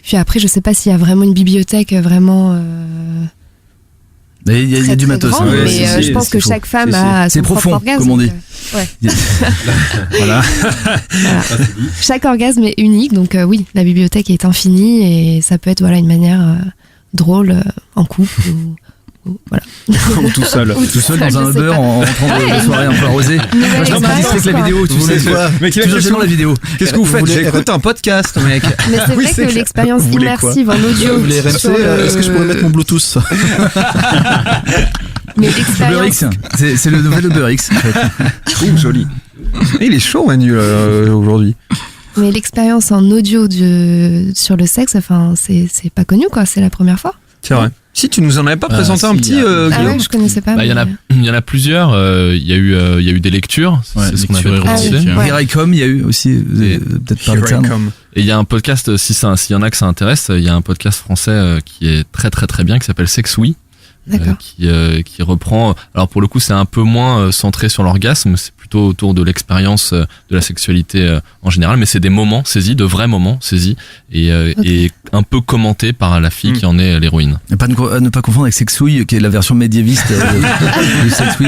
puis après, je sais pas s'il y a vraiment une bibliothèque vraiment.
Il y a du matos.
Grande, mais je pense que chaque femme a son propre orgasme.
Comme on dit.
Ouais.
Voilà.
Chaque orgasme est unique, donc oui, la bibliothèque est infinie et ça peut être une manière drôle en couple ou voilà.
Ou tout seul.
Tout seul dans un Uber en rentrant de soirée un peu arrosée. Vachement plus discret que la vidéo, tu sais.
Mais
Toujours gênant la vidéo.
Qu'est-ce que vous faites? J'écoute un podcast, mec.
Mais c'est vrai que l'expérience immersive en audio.
Les RMC, est-ce que je pourrais mettre mon Bluetooth?
Mais
Uber
l'expérience.
X, c'est le nouvel Uber X en fait.
Joli. Il est chaud, Manu, aujourd'hui.
Mais l'expérience en audio sur le sexe, enfin, c'est pas connu, quoi. C'est la première fois.
C'est vrai. Si tu nous en avais pas présenté un petit,
Ah
Guillaume.
ouais, je connaissais pas.
Il y en a plusieurs. Il y a eu des lectures. C'est ce qu'on avait
lecture
proposé.
ouais.
Here I Come, il y a eu aussi, peut-être parlé de ça. non
Et il y a un podcast, s'il y en a que ça intéresse, il y a un podcast français qui est très très très bien qui s'appelle Sex Oui.
D'accord.
Qui reprend. Alors pour le coup, c'est un peu moins centré sur l'orgasme, c'est plutôt autour de l'expérience de la sexualité en général, mais c'est des moments saisis, de vrais moments saisis, et un peu commentés par la fille qui en est l'héroïne.
Et pas à ne pas confondre avec Sexouille, qui est la version médiéviste de Sex Oui.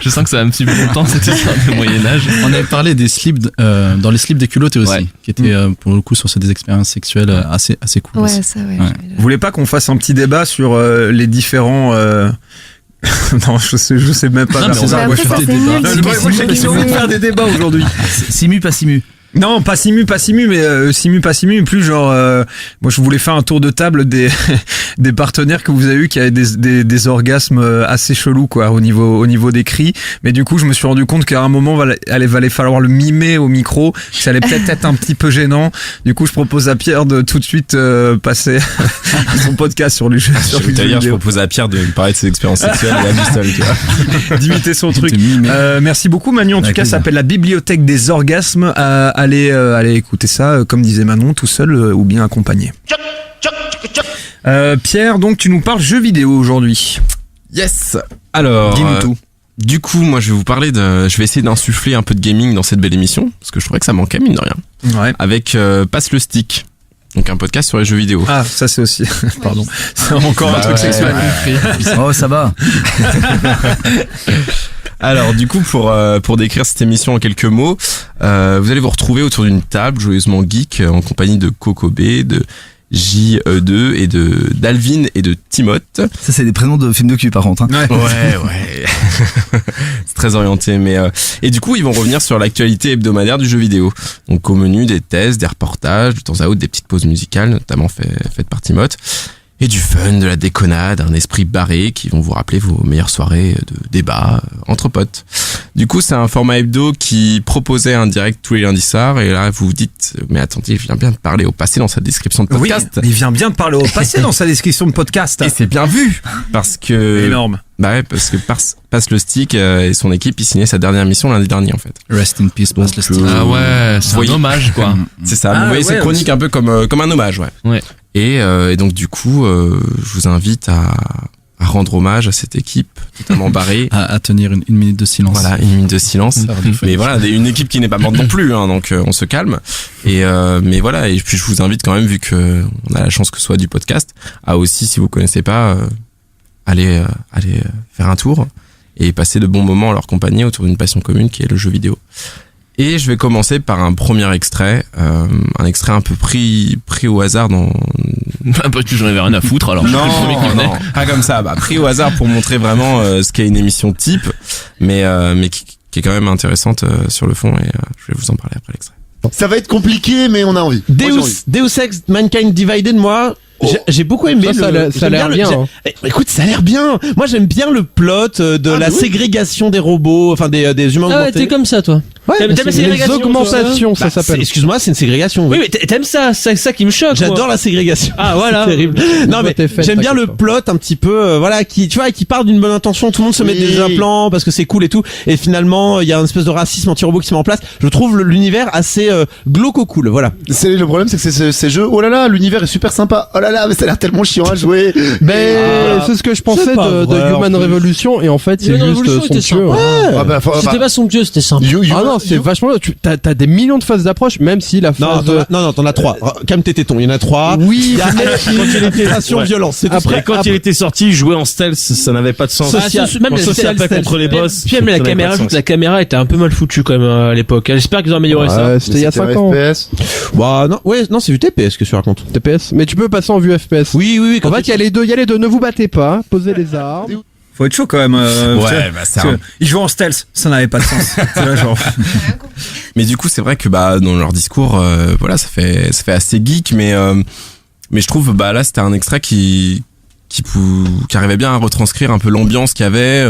Je sens que ça va un petit peu longtemps cette histoire du Moyen-Âge.
On avait parlé des slips, dans les slips des culottés aussi,
Ouais.
qui étaient pour le coup sur des expériences sexuelles assez cool.
Ouais,
aussi.
ça, ouais.
Vous voulez pas qu'on fasse un petit débat sur les différents non, je sais même pas.
Non, mais on va
Après, ça, c'est nul.
Moi, j'ai qu'ils ont envie de faire des débats aujourd'hui.
Simu, pas Simu.
Non, pas Simu, mais Simu, pas Simu, plus genre, moi je voulais faire un tour de table des partenaires que vous avez eu qui avaient des orgasmes assez chelous, quoi, au niveau des cris. Mais du coup, je me suis rendu compte qu'à un moment, allait falloir le mimer au micro, que ça allait peut-être être un petit peu gênant. Du coup, je propose à Pierre de tout de suite passer son podcast sur les jeux
D'ailleurs, je
vidéo.
propose à Pierre de me parler de ses expériences sexuelles et à lui seul, tu vois.
D'imiter son truc.
mimé.
Merci beaucoup, Manu. En tout
Avec
cas, ça
plaisir.
s'appelle la bibliothèque des orgasmes. Allez écouter ça, comme disait Manon, tout seul ou bien accompagné. Pierre, donc tu nous parles jeux vidéo aujourd'hui.
Yes. Alors,
Dis-nous tout.
du coup, moi, je vais vous parler je vais essayer d'insuffler un peu de gaming dans cette belle émission, parce que je trouvais que ça manquait, mine de rien.
Ouais.
Avec Passe le stick. Donc un podcast sur les jeux vidéo.
Ah, ça c'est aussi. Pardon. C'est encore un truc
ouais.
sexuel.
Oh, ça va.
Alors du coup pour décrire cette émission en quelques mots, vous allez vous retrouver autour d'une table joyeusement geek en compagnie de Coco B, de JE2 et d'Alvin et de Timoth.
Ça, c'est des prénoms de films de cul, par contre. Hein.
Ouais. C'est très orienté, mais et du coup, ils vont revenir sur l'actualité hebdomadaire du jeu vidéo. Donc, au menu, des tests, des reportages, de temps à autre, des petites pauses musicales, notamment faites par Timoth. Et du fun, de la déconnade, un esprit barré qui vont vous rappeler vos meilleures soirées de débat entre potes. Du coup, c'est un format hebdo qui proposait un direct tous les lundis soirs. Et là, vous vous dites, mais attendez, il vient bien de parler au passé dans sa description de podcast.
Oui, il vient bien de parler au passé dans sa description de podcast.
Et c'est bien vu, parce que...
Énorme.
Bah ouais, parce que Passe le Stick et son équipe, ils signaient sa dernière mission lundi dernier, en fait.
Rest in peace, Passe le Stick.
Ah ouais, c'est un hommage, quoi.
C'est ça, vous voyez, c'est chronique un peu comme un hommage, ouais.
Ouais.
Et donc du coup, je vous invite à rendre hommage à cette équipe totalement barrée.
À tenir une minute de silence.
Voilà, une minute de silence. Mais voilà, une équipe qui n'est pas morte non plus, hein, donc on se calme. Et mais voilà, et puis je vous invite quand même, vu que on a la chance que ce soit du podcast, à aussi, si vous connaissez pas, aller faire un tour et passer de bons moments en leur compagnie autour d'une passion commune qui est le jeu vidéo. Et je vais commencer par un premier extrait, un extrait un peu pris au hasard dans...
Bah, j'en avais rien à foutre, alors.
Non, pas comme ça, pris au hasard pour montrer vraiment ce qu'est une émission type, mais qui est quand même intéressante sur le fond, et je vais vous en parler après l'extrait.
Ça va être compliqué, mais on a envie.
Deus Ex Mankind Divided, moi... J'ai beaucoup aimé
ça a l'air bien.
Écoute, ça a l'air bien. Moi, j'aime bien le plot de la ségrégation des robots, enfin des humains augmentés.
Ah, t'es comme ça, toi.
Ouais,
t'aimes la ségrégation.
Les augmentations, ça s'appelle. Excuse-moi, c'est une ségrégation.
Oui, mais t'aimes ça, c'est ça qui me choque.
J'adore la ségrégation.
Ah, voilà.
C'est terrible. Non, mais j'aime bien le plot un petit peu, voilà, qui part d'une bonne intention. Tout le monde se met des implants parce que c'est cool et tout. Et finalement, il y a une espèce de racisme anti-robot qui se met en place. Je trouve l'univers assez glauco cool, voilà.
Le problème, c'est que ces jeux, oh là là, l'univers est super sympa. Oh là là, mais ça a l'air tellement chiant à jouer.
C'est ce que je pensais de Human Revolution, et en fait c'est juste somptueux.
C'était pas somptueux, c'était simple.
Ah non, c'est vachement. T'as des millions de phases d'approche, même si la phase.
Non, t'en as 3. Calme tes tétons, il y en a 3.
Oui.
Quand il était violence.
Après, quand il était sorti, jouer en stealth, ça n'avait pas de sens.
Même
social pas contre les boss.
Puis même la caméra, la caméra était un peu mal foutue quand même à l'époque. J'espère qu'ils ont amélioré ça.
C'était il y a 5 ans.
Bah non, c'est du TPS que tu racontes.
TPS, mais tu peux passer en vue FPS.
Oui.
En fait, il y a les deux. Ne vous battez pas. Posez les armes.
Faut être chaud quand même. Ils jouent en stealth, ça n'avait pas de sens. C'est là, genre.
Mais du coup, c'est vrai que dans leur discours, voilà, ça fait assez geek, mais je trouve là c'était un extrait qui arrivait bien à retranscrire un peu l'ambiance qu'il y avait,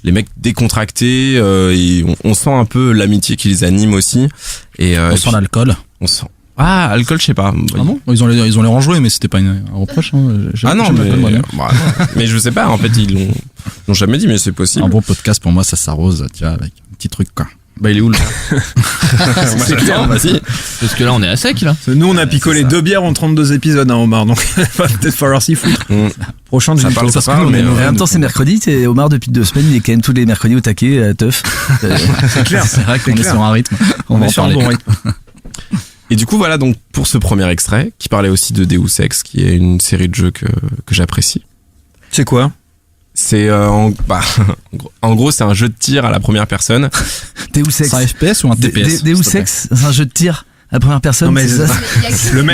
les mecs décontractés, et on sent un peu l'amitié qui les anime aussi. Et
on sent l'alcool.
On sent. Ah, alcool, je sais pas.
Ah bon, ils ont les enjoué, mais c'était pas un reproche.
Ah non, mais je sais pas. En fait, ils l'ont jamais dit, mais c'est possible.
Un bon podcast pour moi, ça s'arrose, tu vois, avec un petit truc quoi.
Il est où là?
C'est clair, vas-y. Parce que là, on est à sec là.
Nous, on a picolé 2 bières en 32 épisodes, Omar, donc il va peut-être falloir s'y foutre. Prochain
ça parle, mais
en même temps, c'est mercredi. Omar depuis 2 semaines, il est quand même tous les mercredis au taquet, teuf.
C'est clair.
C'est vrai qu'on est sur un rythme.
On est sur un bon rythme.
Et du coup, voilà, donc pour ce premier extrait, qui parlait aussi de Deus Ex, qui est une série de jeux que j'apprécie.
C'est quoi?
C'est en gros, c'est un jeu de tir à la première personne.
Deus Ex.
C'est un FPS ou un TPS?
Deus Ex, c'est un jeu de tir à la première personne.
Non mais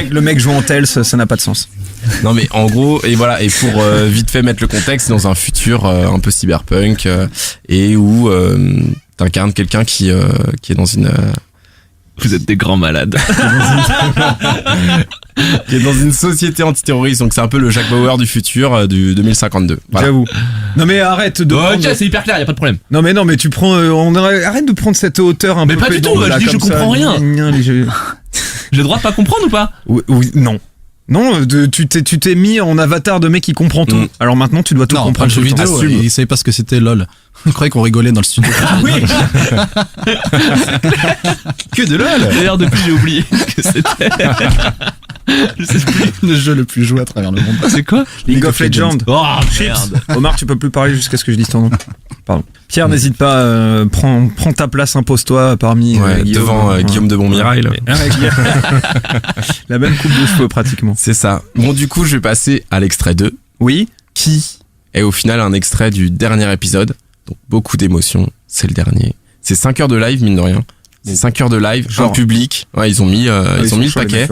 le mec joue en Tales, ça n'a pas de sens.
Non mais en gros, et voilà, et pour vite fait mettre le contexte, c'est dans un futur un peu cyberpunk, et où t'incarnes quelqu'un qui est dans une
Vous êtes des grands malades.
qui est dans une société antiterroriste, donc c'est un peu le Jack Bauer du futur du 2052. Voilà.
J'avoue. Non mais arrête de prendre...
Ok, c'est hyper clair, y a pas de problème.
Non mais tu prends arrête de prendre cette hauteur un
mais
peu.
Mais pas du tout, je dis que je comprends rien. J'ai le droit de pas comprendre ou pas?
Oui, non. Non, tu t'es mis en avatar de mec qui comprend tout. Alors maintenant, tu dois tout comprendre.
Le jeu vidéo, il savait pas ce que c'était LOL. Il croyait qu'on rigolait dans le studio.
Ah oui.
Que de LOL.
D'ailleurs, depuis, j'ai oublié que c'était.
Je sais plus. Le jeu le plus joué à travers le monde.
C'est quoi?
League of Legends.
Oh merde.
Omar, tu peux plus parler jusqu'à ce que je dise ton nom. Pardon. Pierre, n'hésite pas, prends ta place, impose-toi parmi
Guillaume, devant Guillaume de Montmirail.
La même coupe de cheveux pratiquement.
C'est ça. Bon, du coup, je vais passer à l'extrait 2.
Oui.
Qui est au final un extrait du dernier épisode. Donc beaucoup d'émotions, c'est le dernier. C'est 5 heures de live, mine de rien. C'est 5 heures de live, en public. Ouais, ils ont mis le paquet.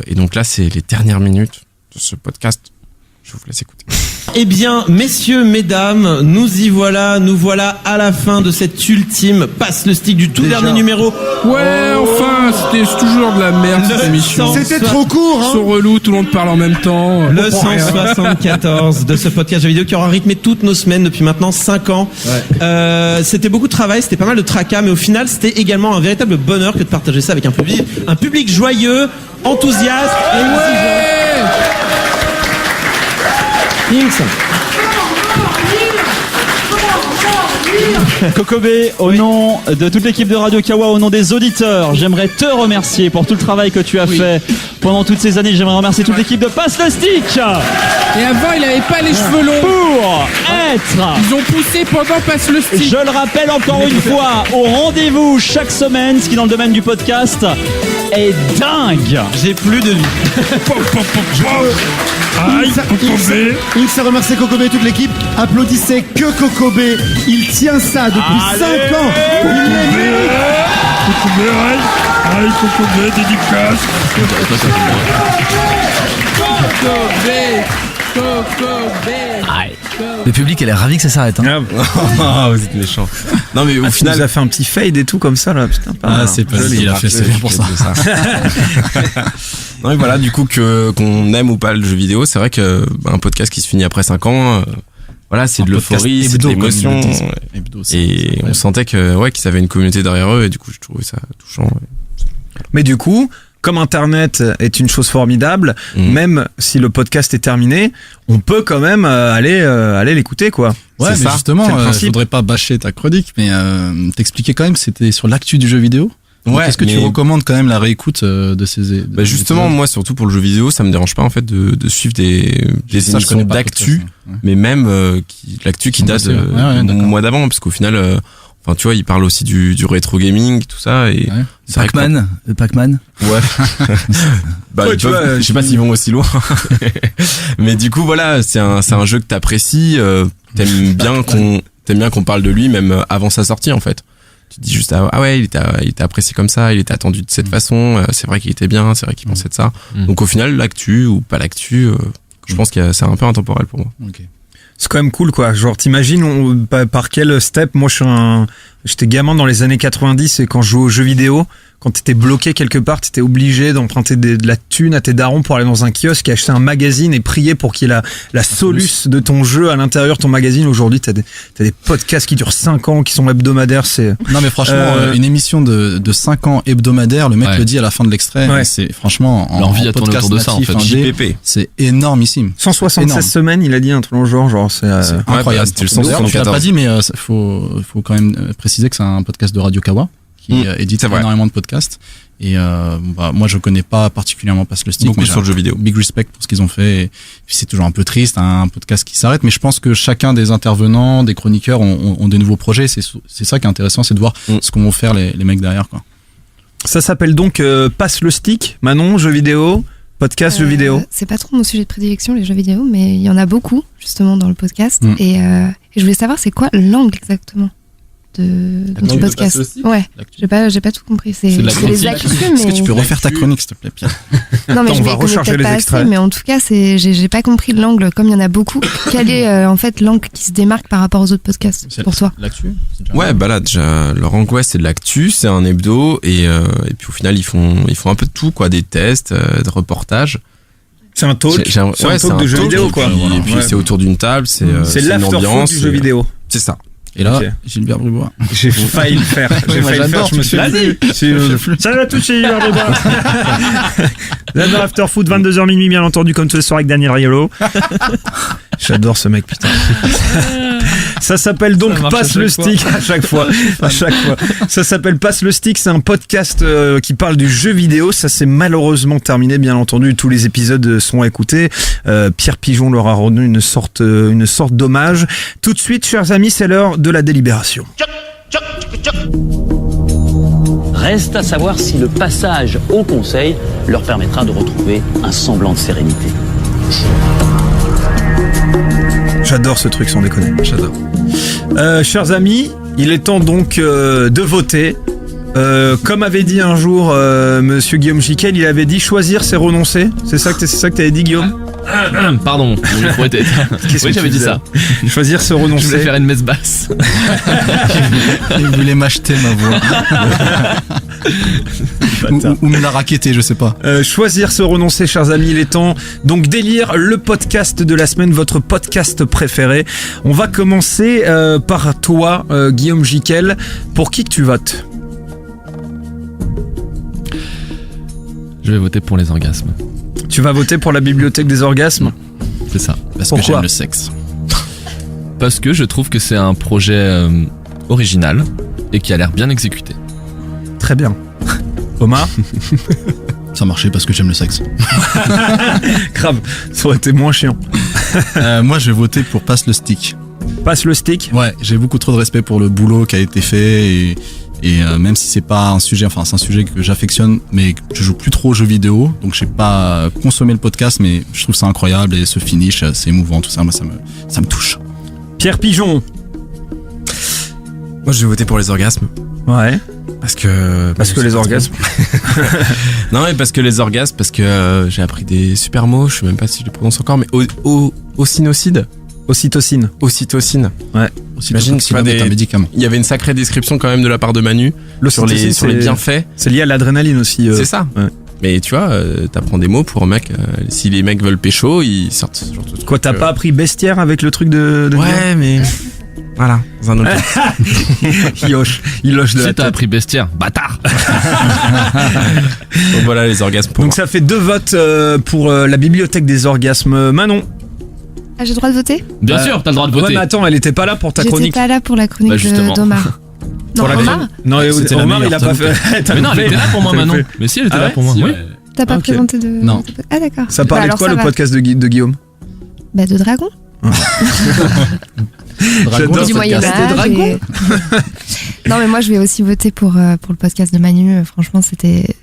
Et donc là, c'est les dernières minutes de ce podcast. Je vous laisse écouter.
Eh bien, messieurs, mesdames, nous voilà à la fin de cette ultime Passe le stick du tout dernier numéro.
Ouais, enfin, c'était toujours de la merde cette émission.
C'était trop court, hein.
Ils sont relous, tout le monde parle en même temps.
Le 174 de ce podcast jeux vidéo qui aura rythmé toutes nos semaines depuis maintenant 5 ans. Ouais. C'était beaucoup de travail, c'était pas mal de tracas, mais au final, c'était également un véritable bonheur que de partager ça avec un public joyeux, enthousiaste et exigeant.
Kokobé, au nom de toute l'équipe de Radio Kawa, au nom des auditeurs, j'aimerais te remercier pour tout le travail que tu as fait pendant toutes ces années. J'aimerais remercier toute l'équipe de Passe le Stick.
Et avant, il avait pas les cheveux longs.
Pour être.
Ils ont poussé pendant Passe le Stick.
Je le rappelle encore une fois, au rendez-vous chaque semaine, ce qui dans le domaine du podcast est dingue.
J'ai plus de vie.
X a remercié Kokobé et toute l'équipe. Applaudissez que Kokobé. Il tient ça depuis 5 ans.
Kokobé, dédicace.
Le public elle est ravi que ça s'arrête. Hein.
Vous êtes méchants. Non mais au final,
il a fait un petit fade et tout comme ça là. Putain,
c'est pas joli. Il a fait c'est pour ça.
Non mais voilà, du coup qu'on aime ou pas le jeu vidéo, c'est vrai que un podcast qui se finit après 5 ans, voilà, c'est de l'euphorie, c'est de l'émotion, et on sentait que qu'ils avaient une communauté derrière eux, et du coup je trouvais ça touchant.
Mais du coup, comme Internet est une chose formidable, même si le podcast est terminé, on peut quand même aller l'écouter, quoi.
Ouais, mais justement, je voudrais pas bâcher ta chronique, mais t'expliquer quand même, c'était sur l'actu du jeu vidéo. Ouais, est-ce que tu recommandes quand même la réécoute de ces
justement, moi moi surtout pour le jeu vidéo, ça me dérange pas en fait de suivre des émissions d'actu, mais même l'actu qui date du mois d'avant, parce qu'au final enfin tu vois, il parle aussi du rétro gaming, tout ça, et
Pac-Man.
Ouais. Je sais pas s'ils vont aussi loin. Mais du coup voilà, c'est un jeu que t'apprécies, t'aimes bien qu'on parle de lui même avant sa sortie en fait. Tu te dis juste il était apprécié comme ça, il était attendu de cette façon, c'est vrai qu'il était bien, c'est vrai qu'il pensait de ça. Donc au final, l'actu ou pas l'actu, je pense que c'est un peu intemporel pour moi.
Okay. C'est quand même cool, quoi. Genre, t'imagines par quel step? Moi, j'étais gamin dans les années 90, et quand je jouais aux jeux vidéo, quand t'étais bloqué quelque part, t'étais obligé d'emprunter de la thune à tes darons pour aller dans un kiosque et acheter un magazine et prier pour qu'il y ait la soluce de ton jeu à l'intérieur de ton magazine. Aujourd'hui, t'as des podcasts qui durent 5 ans, qui sont hebdomadaires.
Non, mais franchement, une émission de 5 ans hebdomadaire, le mec le dit à la fin de l'extrait, c'est franchement,
l'envie à tourner autour de ça, en fait.
JPP. C'est énormissime.
176 semaines, il a dit un truc genre, c'est
incroyable.
C'était le 174.
Je l'ai pas dit, mais faut quand même préciser que c'est un podcast de Radio Kawa, qui édite énormément de podcasts, et moi je connais pas particulièrement Passe le Stick,
beaucoup sur le jeu vidéo.
Big respect pour ce qu'ils ont fait, et puis c'est toujours un peu triste, un podcast qui s'arrête, mais je pense que chacun des intervenants, des chroniqueurs ont des nouveaux projets. C'est ça qui est intéressant, c'est de voir ce qu'on vont faire les mecs derrière, quoi.
Ça s'appelle donc Passe le Stick. Manon, jeux vidéo, podcast, jeux vidéo.
C'est pas trop mon sujet de prédilection, les jeux vidéo, mais il y en a beaucoup justement dans le podcast, et je voulais savoir c'est quoi l'angle exactement du podcast. Ouais, j'ai pas tout compris. C'est les actus, mais...
Est-ce que tu peux refaire ta chronique, s'il te plaît, Pierre?
Non, mais on va recharger les extraits. Assez, mais en tout cas, j'ai pas compris l'angle, comme il y en a beaucoup. Quel est en fait l'angle qui se démarque par rapport aux autres podcasts pour toi?
L'actu.
Ouais, bah là déjà leur angle, c'est de l'actu, c'est un hebdo, et puis au final ils font un peu de tout, quoi, des tests, des reportages.
C'est un talk. C'est un talk de jeux vidéo, quoi.
Et puis c'est autour d'une table, c'est
l'afterfood du jeu vidéo.
C'est ça.
Et là, Gilbert Bribois.
J'ai failli le faire. Je me suis dit. Salut à tous, c'est Gilbert Bribois. J'adore After Food, 22h minuit, bien entendu, comme tous les soirs avec Daniel Riolo. J'adore ce mec, putain. Ça s'appelle donc Passe le Stick à chaque fois. Ça s'appelle Passe le Stick. C'est un podcast qui parle du jeu vidéo. Ça s'est malheureusement terminé, bien entendu. Tous les épisodes sont écoutés. Pierre Pigeon leur a rendu une sorte d'hommage. Tout de suite, chers amis, c'est l'heure de la délibération.
Reste à savoir si le passage au conseil leur permettra de retrouver un semblant de sérénité.
J'adore ce truc, sans déconner. J'adore. Chers amis, il est temps donc de voter. Comme avait dit un jour Monsieur Guillaume Jiquel, il avait dit choisir c'est renoncer. C'est ça que t'avais dit, Guillaume?
Pardon, mon micro était éteint. Oui, j'avais dit ça.
Choisir c'est renoncer.
Je voulais faire une messe basse.
Il voulait m'acheter ma voix. ou me la raqueter, je sais pas.
Choisir se renoncer, chers amis, il est temps donc d'élire le podcast de la semaine, votre podcast préféré. On va commencer par toi, Guillaume Jiquel. Pour qui que tu votes?
Je vais voter pour les orgasmes.
Tu vas voter pour la bibliothèque des orgasmes?
C'est ça.
Parce que j'aime le sexe.
Parce que je trouve que c'est un projet original et qui a l'air bien exécuté.
Très bien. Omar?
Ça marchait parce que j'aime le sexe.
Grave, ça aurait été moins chiant.
Moi, je vais voter pour Passe le stick.
Passe le stick?
Ouais, j'ai beaucoup trop de respect pour le boulot qui a été fait et même si c'est pas un sujet, enfin c'est un sujet que j'affectionne, mais je joue plus trop aux jeux vidéo, donc j'ai pas consommé le podcast, mais je trouve ça incroyable et ce finish, c'est émouvant, tout ça, moi ça me touche.
Pierre Pigeon?
Moi je vais voter pour les orgasmes.
Ouais.
Parce que
les orgasmes.
Non mais parce que les orgasmes, parce que j'ai appris des super mots, je sais même pas si je les prononce encore, mais ocytocide.
Ocytocine.
Ocytocine.
Ouais.
J'imagine que c'est un médicament.
Il y avait une sacrée description quand même de la part de Manu sur les bienfaits.
C'est lié à l'adrénaline aussi.
C'est ça.
Ouais.
Mais tu vois, t'apprends des mots pour mec. Si les mecs veulent pécho, ils sortent ce genre de truc.
Quoi, t'as pas appris bestiaire avec le truc de
ouais, mais voilà, dans un autre.
il hoche de la tête.
T'as appris bestiaire, bâtard.
Donc voilà les orgasmes pour
Donc
moi.
ça fait 2 votes pour la bibliothèque des orgasmes. Manon?
Ah, j'ai le droit de voter?
Bien sûr, t'as le droit de voter.
Ouais, mais attends, elle était pas là pour ta
J'étais
chronique.
pas là pour la chronique
Bah,
d'Omar. Non, Omar?
Non,
C'était la
Omar, il a
meilleure,
pas fait.
Mais non, elle était là pour moi, Manon. Mais si, elle était là pour moi.
Si,
Oui.
T'as pas
Ok.
présenté de...
Non.
Ah, d'accord.
Ça parlait de
alors
quoi
ça
le
va.
podcast de Guillaume?
Bah, de dragon.
J'adore
Du
ce
Moyen
podcast.
Âge.
Dragon.
Non, mais moi, je vais aussi voter pour le podcast de Manu. Franchement, c'était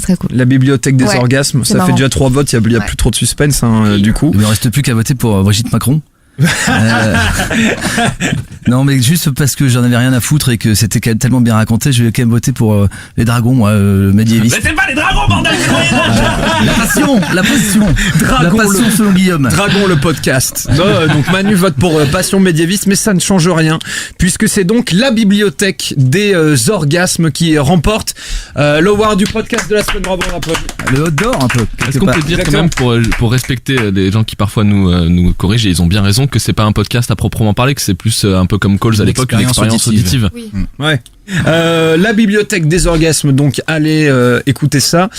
très cool.
La bibliothèque des
Ouais,
orgasmes,
c'est
ça
marrant.
fait déjà 3 votes, il y a plus trop de suspense du coup.
Il me reste plus qu'à voter pour Brigitte Macron. Non, mais juste parce que j'en avais rien à foutre et que c'était quand même tellement bien raconté, je vais quand même voter pour les dragons, moi, médiévistes.
Mais c'est pas les dragons, bordel.
La passion,
Dragon,
la passion selon Guillaume.
Dragon le podcast. Donc Manu vote pour Passion médiéviste, mais ça ne change rien puisque c'est donc la bibliothèque des orgasmes qui remporte l'award du podcast de la semaine. Bravo, on applaudit.
Le hot d'or un peu.
Est-ce qu'on peut dire quand même pour respecter les gens qui parfois nous corrigent et ils ont bien raison que c'est pas un podcast à proprement parler, que c'est plus un peu comme Calls à l'époque, une expérience auditive.
Oui.
Ouais. La bibliothèque des orgasmes, donc allez écouter ça.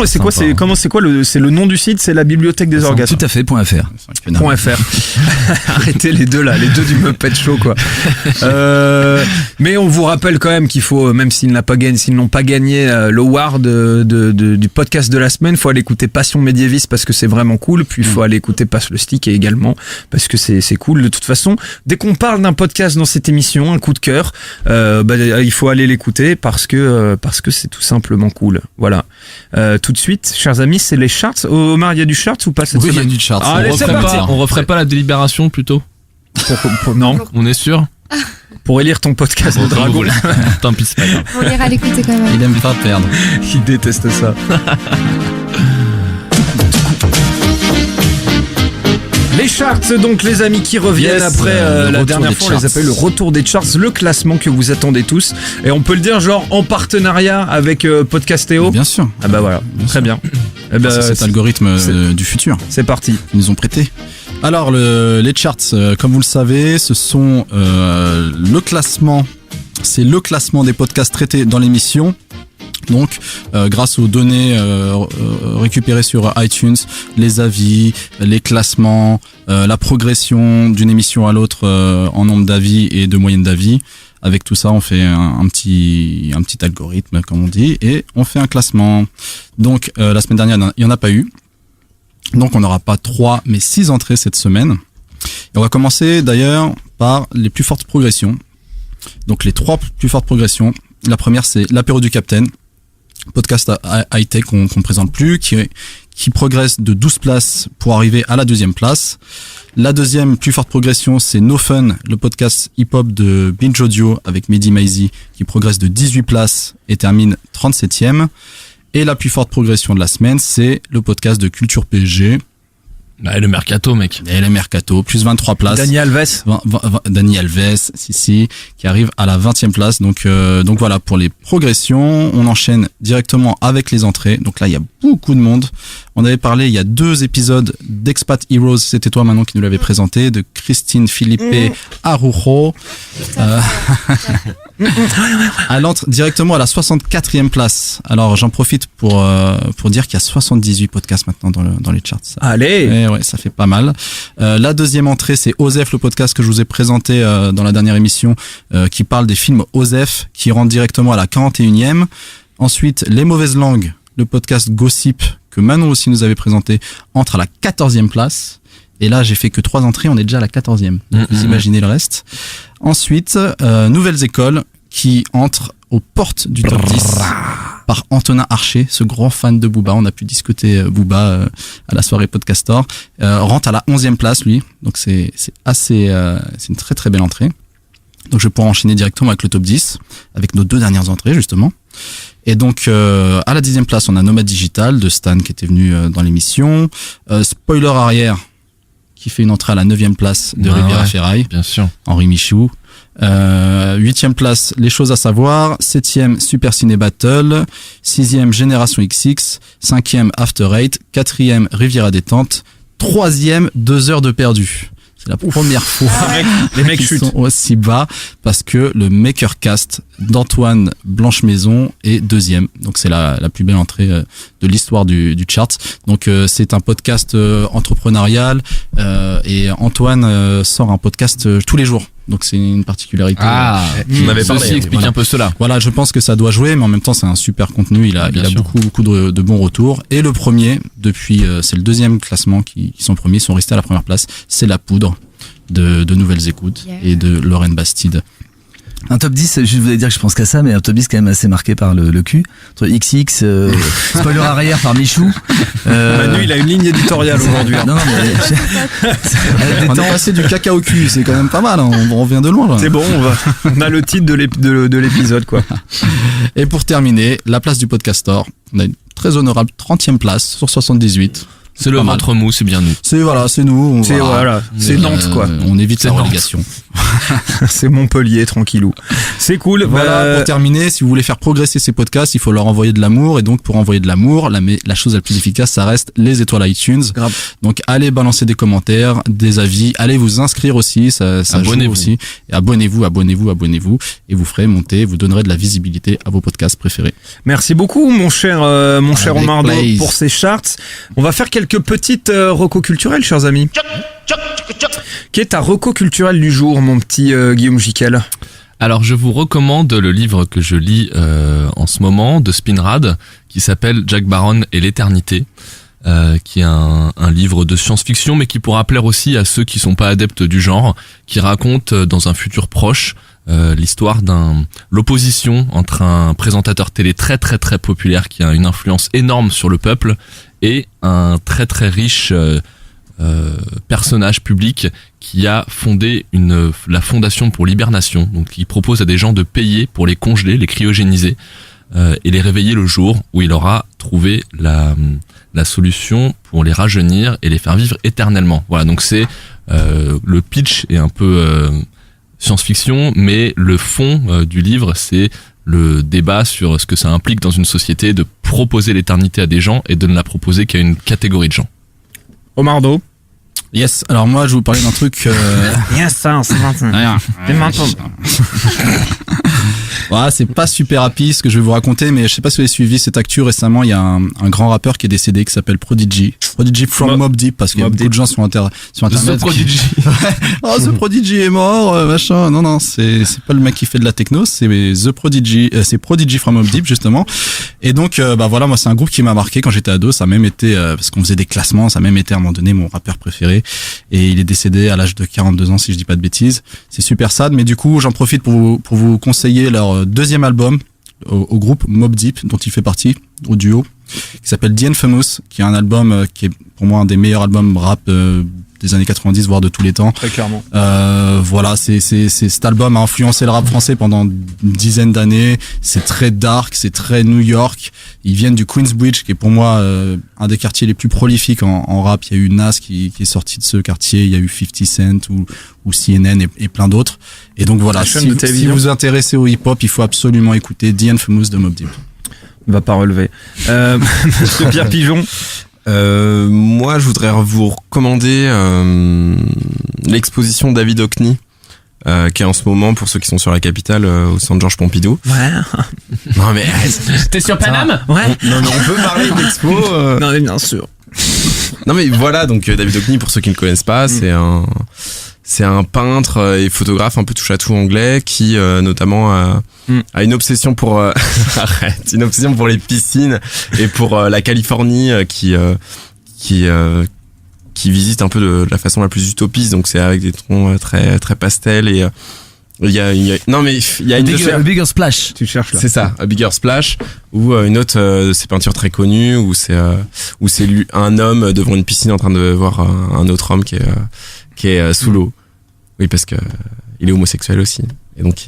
C'est quoi c'est le nom du site, c'est la bibliothèque des orgasmes.
Tout à fait, .fr.
.fr. Arrêtez les deux là, les deux du Muppet Show quoi. Mais on vous rappelle quand même qu'il faut, même s'ils n'ont pas gagné l'award du podcast de la semaine, faut aller écouter Passion médiéviste parce que c'est vraiment cool. Puis il faut aller écouter Passe le stick également parce que c'est cool. De toute façon, dès qu'on parle d'un podcast dans cette émission, un coup de cœur, il faut aller l'écouter parce que c'est tout simplement cool. Voilà. Tout de suite, chers amis, c'est les charts. Omar, il y a du charts ou pas cette
Oui, il y a
semaine?
du chart.
Allez, c'est parti.
On referait pas la délibération plutôt?
Non,
On est sûr?
pour élire ton podcast de dragon.
Tant pis, c'est pas grave.
On ira l'écouter quand même.
Il aime pas perdre.
Il déteste ça. Les charts, donc les amis qui reviennent
Yes,
après
le
la
retour
dernière
des
fois, on les
charts.
appelle le retour des charts, le classement que vous attendez tous. Et on peut le dire genre en partenariat avec Podcastéo.
Bien sûr.
Ah bah voilà, très bien. Eh ben,
C'est cet algorithme du futur.
C'est parti.
Ils nous ont prêté. Alors les charts, comme vous le savez, ce sont le classement. C'est le classement des podcasts traités dans l'émission. Donc, grâce aux données récupérées sur iTunes, les avis, les classements, la progression d'une émission à l'autre en nombre d'avis et de moyenne d'avis. Avec tout ça, on fait un petit algorithme, comme on dit, et on fait un classement. Donc, la semaine dernière, il n'y en a pas eu. Donc, on n'aura pas 3, mais 6 entrées cette semaine. Et on va commencer d'ailleurs par les plus fortes progressions. Donc, les 3 plus fortes progressions. La première, c'est l'apéro du Capitaine. Podcast high-tech qu'on présente plus, qui qui progresse de 12 places pour arriver à la 2e place. La deuxième plus forte progression, c'est No Fun, le podcast hip-hop de Binge Audio avec Mehdi Maizi, qui progresse de 18 places et termine 37e. Et la plus forte progression de la semaine, c'est le podcast de Culture PSG.
Et le Mercato, mec.
Et le Mercato, plus 23 places.
Dani Alves.
Dani Alves, si, qui arrive à la 20e place. Donc voilà, pour les progressions, on enchaîne directement avec les entrées. Donc là, il y a beaucoup de monde. On avait parlé, il y a 2 épisodes d'Expat Heroes, c'était toi Manon qui nous l'avait présenté, de Christine Philippe Araujo. Elle entre directement à la 64e place. Alors j'en profite pour dire qu'il y a 78 podcasts maintenant dans les charts.
Allez.
Et ouais, ça fait pas mal. La deuxième entrée, c'est Osef, le podcast que je vous ai présenté dans la dernière émission, qui parle des films Osef, qui rentre directement à la 41e. Ensuite, Les Mauvaises Langues, le podcast Gossip que Manon aussi nous avait présenté, entre à la 14e place. Et là, j'ai fait que 3 entrées, on est déjà à la 14e. Donc, vous imaginez le reste. Ensuite, Nouvelles Écoles, qui entre aux portes du top 10 par Antonin Archer, ce grand fan de Booba. On a pu discuter Booba à la soirée Podcastor. Rentre à la 11e place, lui. Donc, c'est une très très belle entrée. Donc, je pourrais enchaîner directement avec le top 10, avec nos 2 dernières entrées, justement. Et donc, à la 10e place, on a Nomad Digital de Stan qui était venu dans l'émission. Spoiler arrière, qui fait une entrée à la 9e place de Riviera Ferraille.
Bien sûr.
Henri Michou. 8e place, Les Choses à Savoir. 7e, Super Ciné Battle. 6e, Génération XX. 5e, After Eight. 4e, Riviera Détente. 3e, 2 heures de perdu. C'est la première fois
les mecs
qu'ils sont aussi bas parce que le Makercast d'Antoine Blanche-Maison est 2e. Donc c'est la plus belle entrée de l'histoire du chart. Donc c'est un podcast entrepreneurial et Antoine sort un podcast tous les jours. Donc c'est une particularité.
Tu m'avais parlé. Ceci explique un peu cela.
Voilà, je pense que ça doit jouer, mais en même temps c'est un super contenu. Il a beaucoup de bons retours. Et le premier, depuis c'est le 2e classement qui sont premiers, sont restés à la première place. C'est La Poudre de Nouvelles Écoutes et de Lorraine Bastide.
Un top 10, je voulais dire que je pense qu'à ça, mais un top 10 quand même assez marqué par le cul. Entre XX, spoiler arrière par Michou.
Manu, il a une ligne éditoriale aujourd'hui.
Non, mais on est passé du caca au cul, c'est quand même pas mal, hein. On revient de loin là.
C'est bon, on a le titre de l'épisode quoi.
Et pour terminer, la place du Podcastor, on a une très honorable 30e place sur 78.
C'est le ventre mou, c'est bien nous.
C'est nous.
C'est Nantes quoi.
On évite la relégation.
C'est Montpellier, tranquillou. C'est cool.
Voilà, pour terminer, si vous voulez faire progresser ces podcasts, il faut leur envoyer de l'amour. Et donc, pour envoyer de l'amour, la chose la plus efficace, ça reste les étoiles iTunes.
Grave.
Donc, allez balancer des commentaires, des avis. Allez vous inscrire aussi. Ça joue aussi. Et abonnez-vous. Et vous ferez monter, vous donnerez de la visibilité à vos podcasts préférés.
Merci beaucoup, mon cher Omardo, pour ces charts. On va faire quelques petites recos culturelles, chers amis. Qui est ta reco culturelle du jour, mon petit Guillaume Jiquel?
Alors, je vous recommande le livre que je lis en ce moment de Spinrad, qui s'appelle Jack Baron et l'éternité, qui est un livre de science-fiction, mais qui pourra plaire aussi à ceux qui sont pas adeptes du genre, qui raconte dans un futur proche l'histoire l'opposition entre un présentateur télé très très très populaire qui a une influence énorme sur le peuple et un très très riche personnage public qui a fondé la fondation pour l'hibernation, donc qui propose à des gens de payer pour les congeler, les cryogéniser et les réveiller le jour où il aura trouvé la solution pour les rajeunir et les faire vivre éternellement. Voilà, donc c'est le pitch est un peu science-fiction, mais le fond du livre, c'est le débat sur ce que ça implique dans une société de proposer l'éternité à des gens et de ne la proposer qu'à une catégorie de gens.
Omardo.
Yes, alors moi je vais vous parler d'un truc
Yes, c'est maintenant.
Voilà, c'est pas super rapide ce que je vais vous raconter, mais je sais pas si vous avez suivi cette actu récemment. Il y a un grand rappeur qui est décédé qui s'appelle Prodigy from Mobb Deep, parce qu'il y a beaucoup de gens sur internet.
The Prodigy.
Oh, The Prodigy est mort, machin. Non, c'est pas le mec qui fait de la techno, c'est The Prodigy, c'est Prodigy from Mobb Deep justement. Et donc voilà, moi c'est un groupe qui m'a marqué quand j'étais ado. Ça a même été parce qu'on faisait des classements, ça a même été à un moment donné mon rappeur préféré. Et il est décédé à l'âge de 42 ans si je dis pas de bêtises. C'est super sad, mais du coup j'en profite pour vous conseiller leur deuxième album au groupe Mobb Deep, dont il fait partie, au duo. qui s'appelle The Infamous, qui est un album qui est pour moi un des meilleurs albums rap des années 90, voire de tous les temps.
Très clairement.
Voilà, cet album a influencé le rap français pendant une dizaine d'années. C'est très dark, c'est très New York. Ils viennent du Queensbridge, qui est pour moi un des quartiers les plus prolifiques en rap. Il y a eu Nas qui est sorti de ce quartier, il y a eu 50 Cent ou CNN et plein d'autres. Et donc voilà, si vous vous intéressez au hip-hop, il faut absolument écouter The Infamous de Mobb Deep.
On va pas relever. Monsieur Pierre Pigeon.
Moi, je voudrais vous recommander l'exposition David Hockney, qui est en ce moment, pour ceux qui sont sur la capitale, au centre Georges Pompidou.
Ouais.
Non mais
t'es sur Paname?
Ouais.
Non mais on peut parler d'expo.
Non mais bien sûr.
Non mais voilà, donc David Hockney, pour ceux qui ne le connaissent pas, c'est un peintre et photographe un peu touche à tout anglais qui notamment a une obsession pour une obsession pour les piscines et pour la Californie qui visite un peu de la façon la plus utopiste. Donc c'est avec des tons très très pastels et il y a
une Bigger Splash.
Tu cherches là.
C'est ça, A Bigger Splash, ou une autre de ses peintures très connues où c'est un homme devant une piscine en train de voir un autre homme qui est sous l'eau. Oui, parce que il est homosexuel aussi. Et donc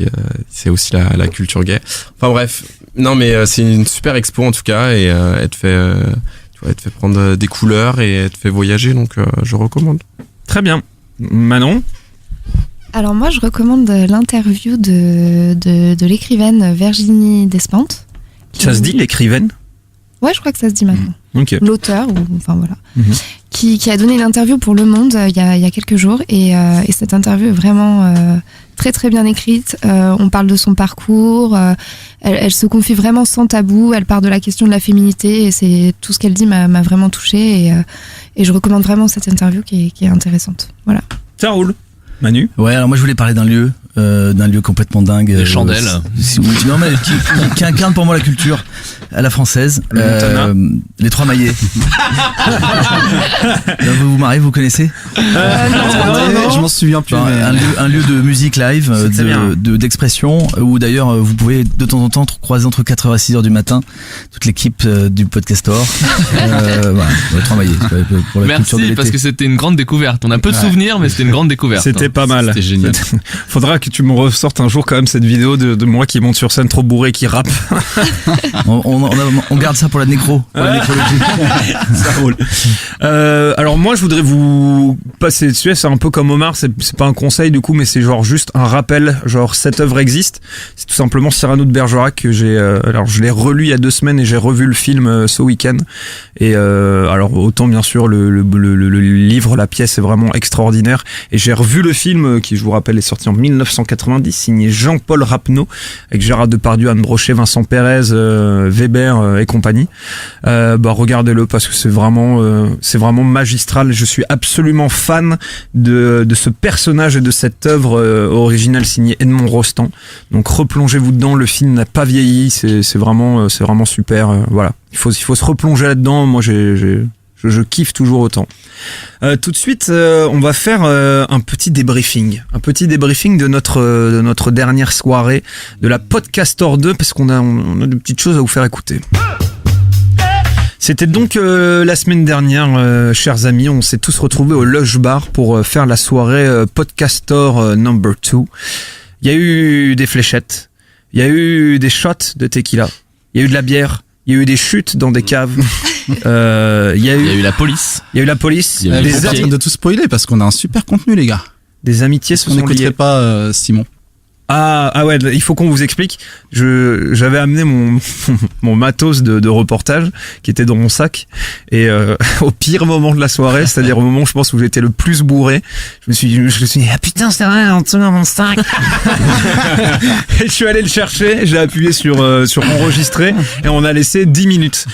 c'est aussi la culture gay. Enfin bref, non mais c'est une super expo en tout cas, et elle te fait prendre des couleurs et elle te fait voyager, donc je recommande.
Très bien. Manon?
Alors moi, je recommande l'interview de l'écrivaine Virginie Despentes.
Ça se dit l'écrivaine?
Ouais, je crois que ça se dit maintenant.
Okay.
L'auteur, enfin voilà. Qui a donné une interview pour Le Monde il y a quelques jours, et cette interview est vraiment très très bien écrite. On parle de son parcours, elle se confie vraiment sans tabou, elle part de la question de la féminité, et c'est tout ce qu'elle dit m'a vraiment touchée, et je recommande vraiment cette interview qui est intéressante. Voilà.
Ça roule. Manu?
Ouais, alors moi je voulais parler d'un lieu complètement dingue.
Les chandelles.
Non mais qui incarne pour moi la culture à la française. Les Trois Maillets. Vous vous marrez, vous connaissez?
Non, je m'en souviens plus.
Un lieu de musique live, d'expression, où d'ailleurs vous pouvez de temps en temps croiser entre 4h et 6h du matin toute l'équipe du Podcastor. Voilà, les Trois Maillets. Pour la culture de
Merci,
l'été.
parce que c'était une grande découverte. On a peu de souvenirs, mais c'était une grande découverte.
C'était pas mal.
C'était génial.
Faudra que tu me ressortes un jour quand même cette vidéo de moi qui monte sur scène trop bourré, qui rappe.
On garde ça pour la nécrologie.
Ça roule. Alors moi je voudrais vous passer dessus, c'est un peu comme Omar, c'est pas un conseil du coup, mais c'est genre juste un rappel, genre cette œuvre existe. C'est tout simplement Cyrano de Bergerac que alors je l'ai relu il y a 2 semaines et j'ai revu le film ce week-end. Et alors autant bien sûr le livre, la pièce est vraiment extraordinaire, et j'ai revu le film qui, je vous rappelle, est sorti en 1990, signé Jean-Paul Rapneau, avec Gérard Depardieu, Anne Brochet, Vincent Pérez, Weber et compagnie. Regardez-le parce que c'est vraiment magistral. Je suis absolument fan de ce personnage et de cette œuvre originale signée Edmond Rostand. Donc replongez-vous dedans, le film n'a pas vieilli, c'est vraiment super. Voilà, il faut se replonger là-dedans. Moi je kiffe toujours autant. Tout de suite, on va faire un petit débriefing de notre dernière soirée de la Podcastor 2, parce qu'on a de petites choses à vous faire écouter. C'était donc la semaine dernière, chers amis, on s'est tous retrouvés au Lush Bar pour faire la soirée Podcastor number 2. Il y a eu des fléchettes, il y a eu des shots de tequila, il y a eu de la bière, il y a eu des chutes dans des caves. Il y a eu
la police.
Il y a eu la police.
Vous êtes en train de tout spoiler parce qu'on a un super contenu, les gars.
Des amitiés se sont liées.
On n'écouterait pas Simon.
Ah ouais, il faut qu'on vous explique. J'avais amené mon matos de reportage qui était dans mon sac, et au pire moment de la soirée, c'est-à-dire au moment, je pense, où j'étais le plus bourré, je me suis dit ah putain, c'est vrai, en dessous dans mon sac. Et je suis allé le chercher, j'ai appuyé sur enregistrer, et on a laissé 10 minutes.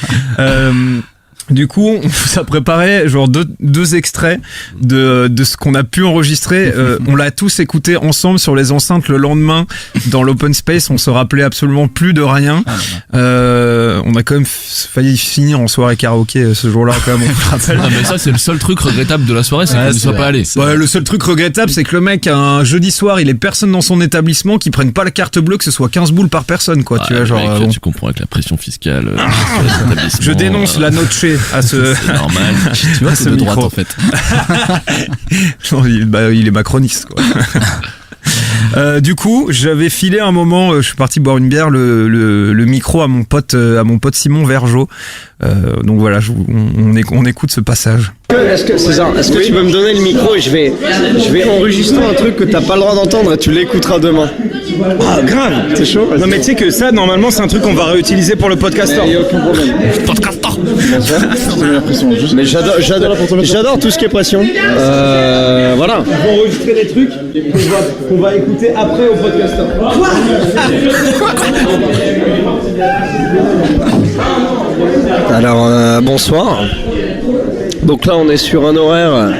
Du coup, on vous a préparé genre deux extraits de ce qu'on a pu enregistrer. On l'a tous écouté ensemble sur les enceintes le lendemain dans l'open space. On se rappelait absolument plus de rien. On a quand même failli finir en soirée karaoké ce jour-là quand même. On se rappelle.
Non, mais ça c'est le seul truc regrettable de la soirée, c'est qu'on ne soit pas allé.
Ouais, le seul truc regrettable, c'est que le mec un jeudi soir, il est personne dans son établissement qui prenne pas la carte bleue, que ce soit 15 boules par personne, quoi. Tu vois, genre.
Mec, tu comprends avec la pression fiscale.
Je dénonce la noche à ce.
C'est normal.
Tu vois, c'est de droite en fait.
Non, il est macroniste, quoi. Du coup, j'avais filé un moment, je suis parti boire une bière, le micro à mon pote Simon Vergeot. Donc voilà, on écoute ce passage.
Est-ce que tu peux me donner le micro et je vais enregistrer un truc que t'as pas le droit d'entendre et tu l'écouteras demain.
Ah grave, c'est chaud. Non mais tu sais que ça normalement c'est un truc qu'on va réutiliser pour le podcaster.
Il y a aucun problème. Mais j'adore tout ce qui est pression. Voilà.
On va enregistrer des trucs qu'on va écouter après au podcaster.
Alors bonsoir. Donc là on est sur un horaire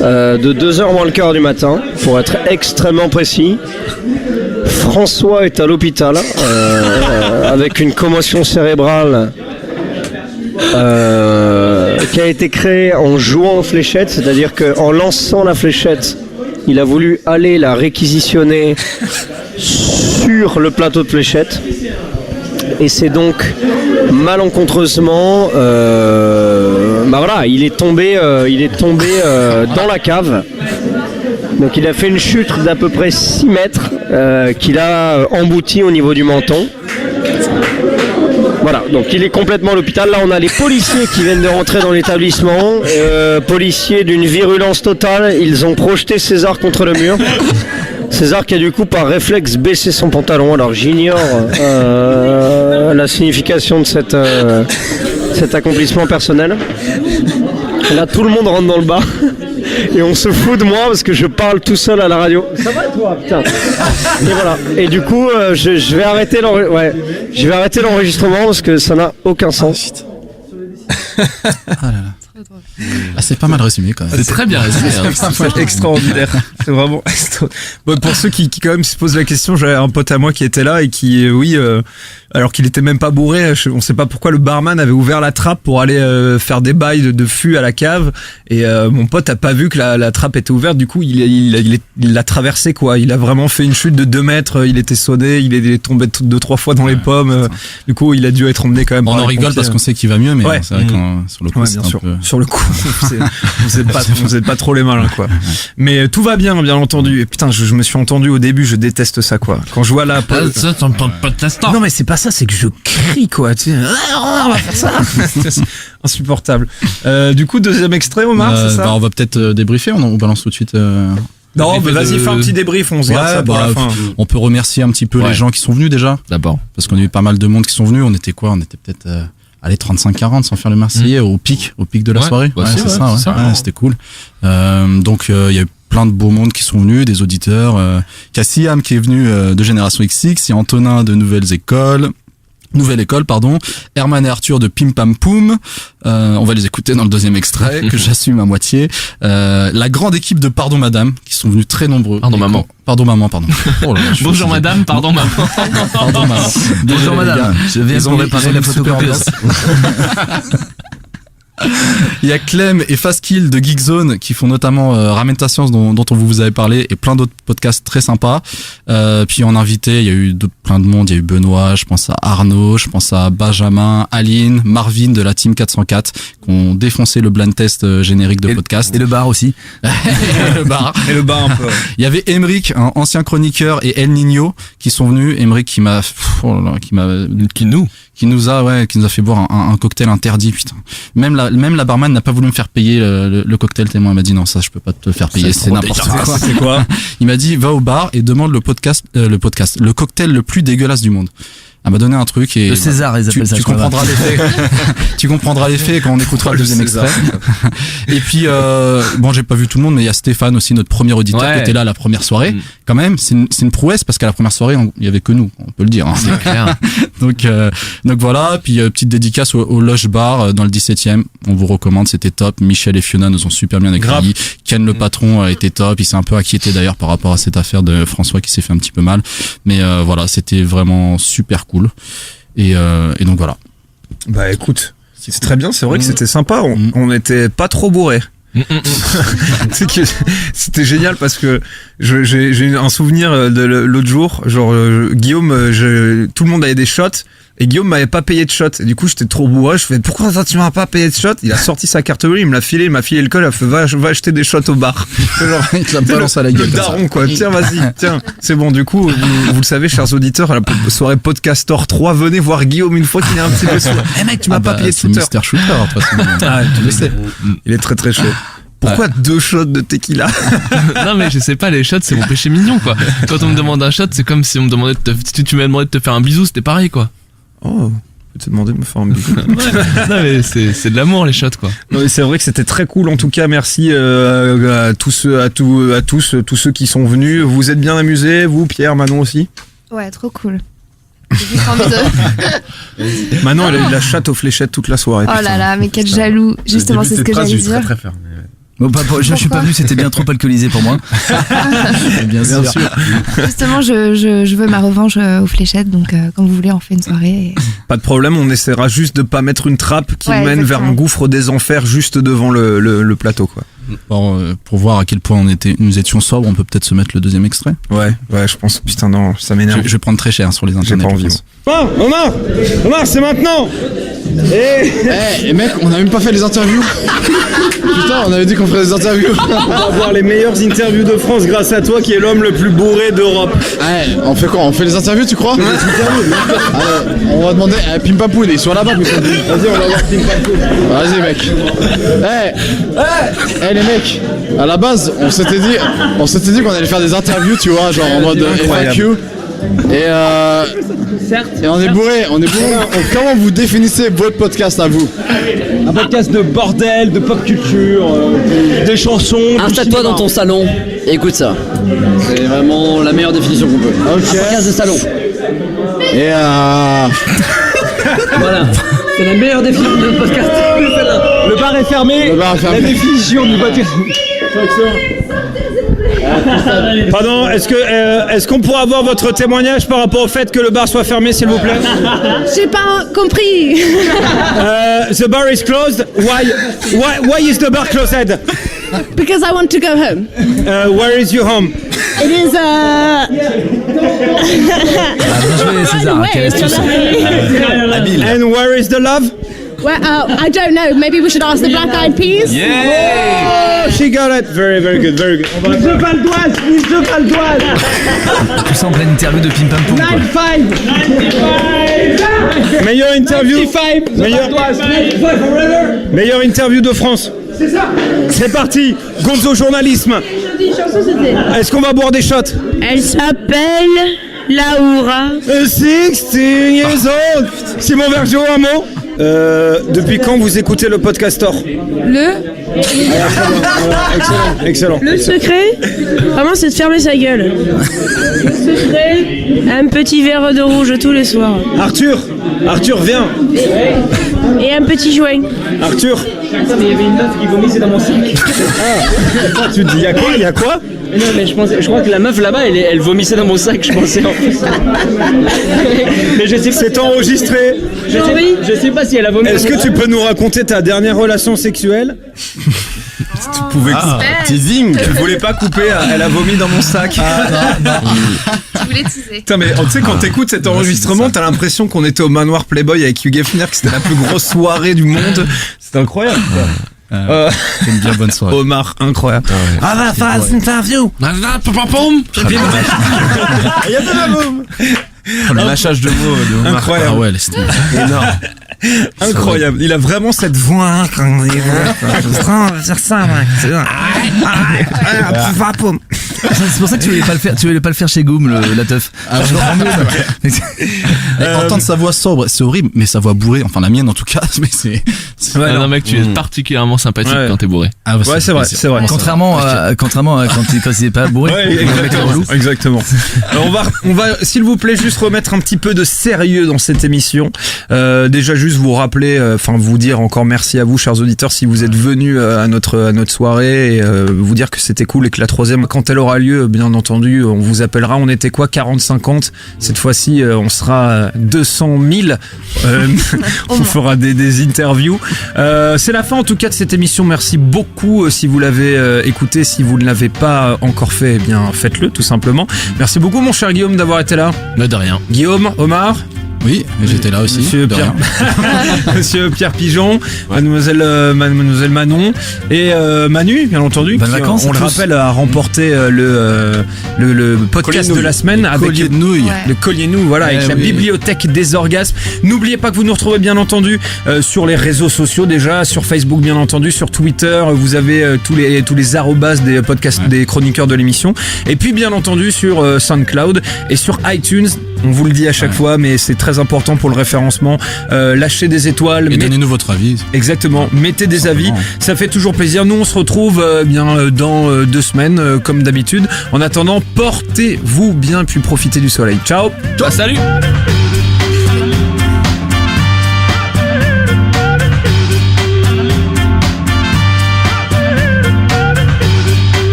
de 2h moins le quart du matin, pour être extrêmement précis. François est à l'hôpital avec une commotion cérébrale qui a été créée en jouant aux fléchettes, c'est-à-dire qu'en lançant la fléchette, il a voulu aller la réquisitionner sur le plateau de fléchettes. Et c'est donc malencontreusement, voilà, il est tombé dans la cave. Donc il a fait une chute d'à peu près 6 mètres qu'il a embouti au niveau du menton. Voilà, donc il est complètement à l'hôpital. Là on a les policiers qui viennent de rentrer dans l'établissement. Policiers d'une virulence totale, ils ont projeté César contre le mur. César qui a du coup par réflexe baissé son pantalon. Alors j'ignore la signification de cet accomplissement personnel. Là tout le monde rentre dans le bar et on se fout de moi parce que je parle tout seul à la radio. Ça va toi putain. Et voilà. Et du coup je vais arrêter l'enregistrement parce que ça n'a aucun sens.
Ah là là. Ah, c'est pas mal résumé quand même.
C'est très bien résumé.
C'est extraordinaire. C'est vraiment extraordinaire. Bon, pour ceux qui quand même se posent la question, j'avais un pote à moi qui était là et qui, alors qu'il était même pas bourré, on sait pas pourquoi le barman avait ouvert la trappe pour aller faire des bails de fût à la cave. Et mon pote a pas vu que la trappe était ouverte. Du coup, il l'a traversé quoi. Il a vraiment fait une chute de 2 mètres. Il était sonné. Il est tombé 2-3 fois dans les pommes. Du coup, il a dû être emmené quand même.
On en rigole parce qu'on sait qu'il va mieux, mais c'est vrai que sur le coup,
c'est bien sûr. Sur le coup, vous êtes pas trop les malins quoi. Mais tout va bien entendu. Et putain, je me suis entendu au début, je déteste ça quoi. Quand je vois la non mais c'est pas ça, c'est que je crie quoi. Tu sais, on va faire ça. C'est insupportable. Du coup, deuxième extrait, Omar, c'est ça.
On va peut-être débriefer. On balance tout de suite.
Non, mais vas-y, fais un petit débrief, on se garde ça pour la fin.
On peut remercier un petit peu les gens qui sont venus déjà.
D'abord.
Parce qu'on a eu pas mal de monde qui sont venus. On était peut-être 35-40 sans faire le Marseillais au pic de la soirée. C'est ça. C'était cool. Donc il y a eu plein de beaux mondes qui sont venus, des auditeurs. Il y a Siam qui est venu de Génération XX, il y a Antonin de Nouvelle École, Herman et Arthur de Pim Pam Poum. On va les écouter dans le deuxième extrait que j'assume à moitié. La grande équipe de Pardon Madame qui sont venus très nombreux.
Pardon maman.
Pardon maman, pardon.
Oh là là, bonjour madame, pardon maman.
Pardon maman.
Bonjour madame. Je viens pour réparer la photocopieuse.
Il y a Clem et Fastkill de Geekzone qui font notamment Ramène ta science dont on vous avait parlé et plein d'autres podcasts très sympas. Puis en invité, il y a eu plein de monde. Il y a eu Benoît, je pense à Arnaud, je pense à Benjamin, Aline, Marvin de la Team 404 qui ont défoncé le blind test générique de podcast.
Et le bar aussi.
Le bar.
Et le bar un peu.
Il y avait Emeric, un ancien chroniqueur, et El Nino qui sont venus. Emeric qui nous a fait boire un cocktail interdit, putain. Même la barman n'a pas voulu me faire payer le cocktail tellement elle m'a dit non, ça je peux pas te le faire payer, c'est n'importe quoi.
C'est quoi?
Il m'a dit va au bar et demande le cocktail le plus dégueulasse du monde. Elle m'a donné un truc et
le César, ils appellent ça.
Tu comprendras l'effet. Tu comprendras l'effet quand on écoutera le deuxième extrait. Et puis bon, j'ai pas vu tout le monde, mais il y a Stéphane aussi, notre premier auditeur qui était là à la première soirée. Quand même, c'est une prouesse parce qu'à la première soirée, il y avait que nous, on peut le dire. Hein.
C'est clair.
donc voilà. Puis petite dédicace au Loge Bar dans le 17e. On vous recommande, c'était top. Michel et Fiona nous ont super bien accueillis. Ken le patron a été top. Il s'est un peu inquiété d'ailleurs par rapport à cette affaire de François qui s'est fait un petit peu mal. Mais voilà, c'était vraiment super cool. Et donc voilà.
Bah écoute, c'est très bien, c'est vrai que c'était sympa, on était pas trop bourrés. C'est que c'était génial parce que j'ai un souvenir de l'autre jour, genre Guillaume, tout le monde avait des shots et Guillaume m'avait pas payé de shot et du coup j'étais trop bourré, je fais pourquoi ça tu m'as pas payé de shot? Il a sorti sa carte bleue, il me l'a filé, il m'a filé le code, il a fait va acheter des shots au bar. Genre,
il te l'a balancé à la gueule.
Le daron quoi, tiens vas-y, tiens, c'est bon du coup vous le savez chers auditeurs, à la soirée Podcaster 3, venez voir Guillaume une fois qu'il est un petit peu sourd. Eh mec tu m'as pas payé de shooter.
C'est Mr Shooter de toute façon.
Tu le sais. Il est très très chaud. Pourquoi 2 shots de tequila?
Non mais je sais pas, les shots c'est mon péché mignon quoi. Quand on me demande un shot, c'est comme si on me demandait si tu m'avais demandé de te faire un bisou, c'était pareil quoi.
Oh, je vais te demander de me faire un bisou.
Non mais c'est de l'amour les shots quoi.
Non, c'est vrai que c'était très cool. En tout cas, merci à tous ceux qui sont venus. Vous êtes bien amusés, vous, Pierre, Manon aussi?
Ouais, trop cool. J'ai juste envie de...
Manon, elle a eu de la chatte aux fléchettes toute la soirée.
Oh là là, mais quel jaloux. Justement, c'est ce que j'allais dire.
Bon, je suis pas venu, c'était bien trop alcoolisé pour moi.
bien sûr.
Justement, je veux ma revanche aux fléchettes, donc quand vous voulez, on fait une soirée.
Pas de problème, on essaiera juste de pas mettre une trappe qui mène vers un gouffre des enfers juste devant le plateau, quoi.
Bon, pour voir à quel point nous étions sobres, on peut peut-être se mettre le deuxième extrait.
Ouais, je pense. Putain, non, ça m'énerve.
Je vais prendre très cher sur les internets.
J'ai pas envie.
Omar, c'est maintenant.
Eh mec, on a même pas fait les interviews. Putain, on avait dit qu'on ferait des interviews.
On va avoir les meilleures interviews de France grâce à toi qui est l'homme le plus bourré d'Europe.
Ouais, on fait quoi? On fait les interviews, tu crois? On va demander à Pimpapoun, ils sont là-bas. Vas-y, on va voir Pimpapoun. Vas-y mec. Les mecs, à la base, on s'était dit qu'on allait faire des interviews, tu vois, genre en mode FAQ. Et on est bourré. Comment vous définissez votre podcast à vous?
Un podcast de bordel, de pop culture, des chansons.
Installe-toi dans ton salon et écoute ça. C'est vraiment la meilleure définition qu'on peut.
Okay.
Un podcast de salon.
Et
voilà. C'est la meilleure définition de podcast.
Le bar est fermé. La définition du podcast.
Pardon, est-ce qu'on pourrait avoir votre témoignage par rapport au fait que le bar soit fermé, s'il vous plaît?
J'ai pas compris.
The bar is closed. Why is the bar closed?
Because I want to go home.
Where is your home?
It is
Bien joué César, quelle astuce. Habile.
And where is the love?
Well, I don't know. Maybe we should ask the Black Eyed Peas.
Yeah! Oh, she got it. Very, very good, very good.
Mise de Valdoise.
Tout ça en pleine interview de Pim Pam Poum.
95. Meilleure interview.
95.
Meilleure interview de France.
C'est ça.
C'est parti. Gonzo journalisme. Est-ce qu'on va boire des shots?
Elle s'appelle Laura.
16 years old. Simon Vergeot, un mot? Depuis quand vous écoutez le Podcaster? Excellent.
Le secret, vraiment, c'est de fermer sa gueule. Le secret, un petit verre de rouge tous les soirs.
Arthur, viens.
Et un petit joint.
Arthur.
Attends, mais il y avait une meuf qui vomissait dans mon sac.
Tu te dis, il y a quoi?
Non, mais je crois que la meuf là-bas, elle vomissait dans mon sac, je pensais en plus.
Mais je sais pas. C'est enregistré.
Je sais pas si elle a vomi.
Est-ce que tu peux nous raconter ta dernière relation sexuelle?
Tu pouvais teasing. Tu voulais pas couper, elle a vomi dans mon sac.
Tu voulais teaser.
Putain, mais tu sais, quand t'écoutes cet enregistrement, t'as l'impression qu'on était au manoir Playboy avec Hugh Hefner, que c'était la plus grosse soirée du monde. C'était incroyable, quoi.
C'est une bien bonne soirée.
Omar, incroyable.
Ah va faire une interview.
Il y a de la boum.
Le lâchage de mots de Omar.
Incroyable.
Ah ouais, c'était
énorme. Incroyable. Il a vraiment cette voix, hein, quand il dire ça, mec.
C'est pour ça que tu voulais pas le faire. Tu voulais pas le faire chez Goom, la teuf.
Ah,
Je comprends mieux.
Entendre sa voix sobre, c'est horrible, mais sa voix bourrée, enfin la mienne en tout cas, mais c'est.
non mec, tu es particulièrement sympathique quand t'es bourré.
Ah,
Ouais, c'est vrai, c'est vrai.
Contrairement à quand il est pas bourré.
Ouais, exactement. Alors on va, s'il vous plaît, juste remettre un petit peu de sérieux dans cette émission. Déjà juste vous rappeler, vous dire encore merci à vous, chers auditeurs, si vous êtes venus à notre soirée, et vous dire que c'était cool et que la troisième, quand elle aura lieu, bien entendu, on vous appellera. On était quoi, 40-50. Cette fois-ci, on sera 200 000. On fera des interviews. C'est la fin en tout cas de cette émission. Merci beaucoup si vous l'avez écouté. Si vous ne l'avez pas encore fait, eh bien faites-le tout simplement. Merci beaucoup mon cher Guillaume d'avoir été là.
De rien.
Guillaume, Omar.
Oui, j'étais là aussi.
Monsieur Pierre Pigeon, mademoiselle Manon et Manu, bien entendu.
Bonnes vacances.
On le rappelle, a remporté le podcast de la semaine avec
collier de nouilles.
Le collier de nouilles, voilà, avec la bibliothèque des orgasmes. N'oubliez pas que vous nous retrouvez bien entendu sur les réseaux sociaux déjà, sur Facebook bien entendu, sur Twitter. Vous avez tous les arrobas des podcasts des chroniqueurs de l'émission. Et puis bien entendu sur SoundCloud et sur iTunes. On vous le dit à chaque fois, mais c'est très important pour le référencement. Lâchez des étoiles.
Et donnez-nous votre avis.
Exactement. Mettez des avis. Ça fait toujours plaisir. Nous, on se retrouve dans 2 semaines, comme d'habitude. En attendant, portez-vous bien, puis profitez du soleil. Ciao.
Salut.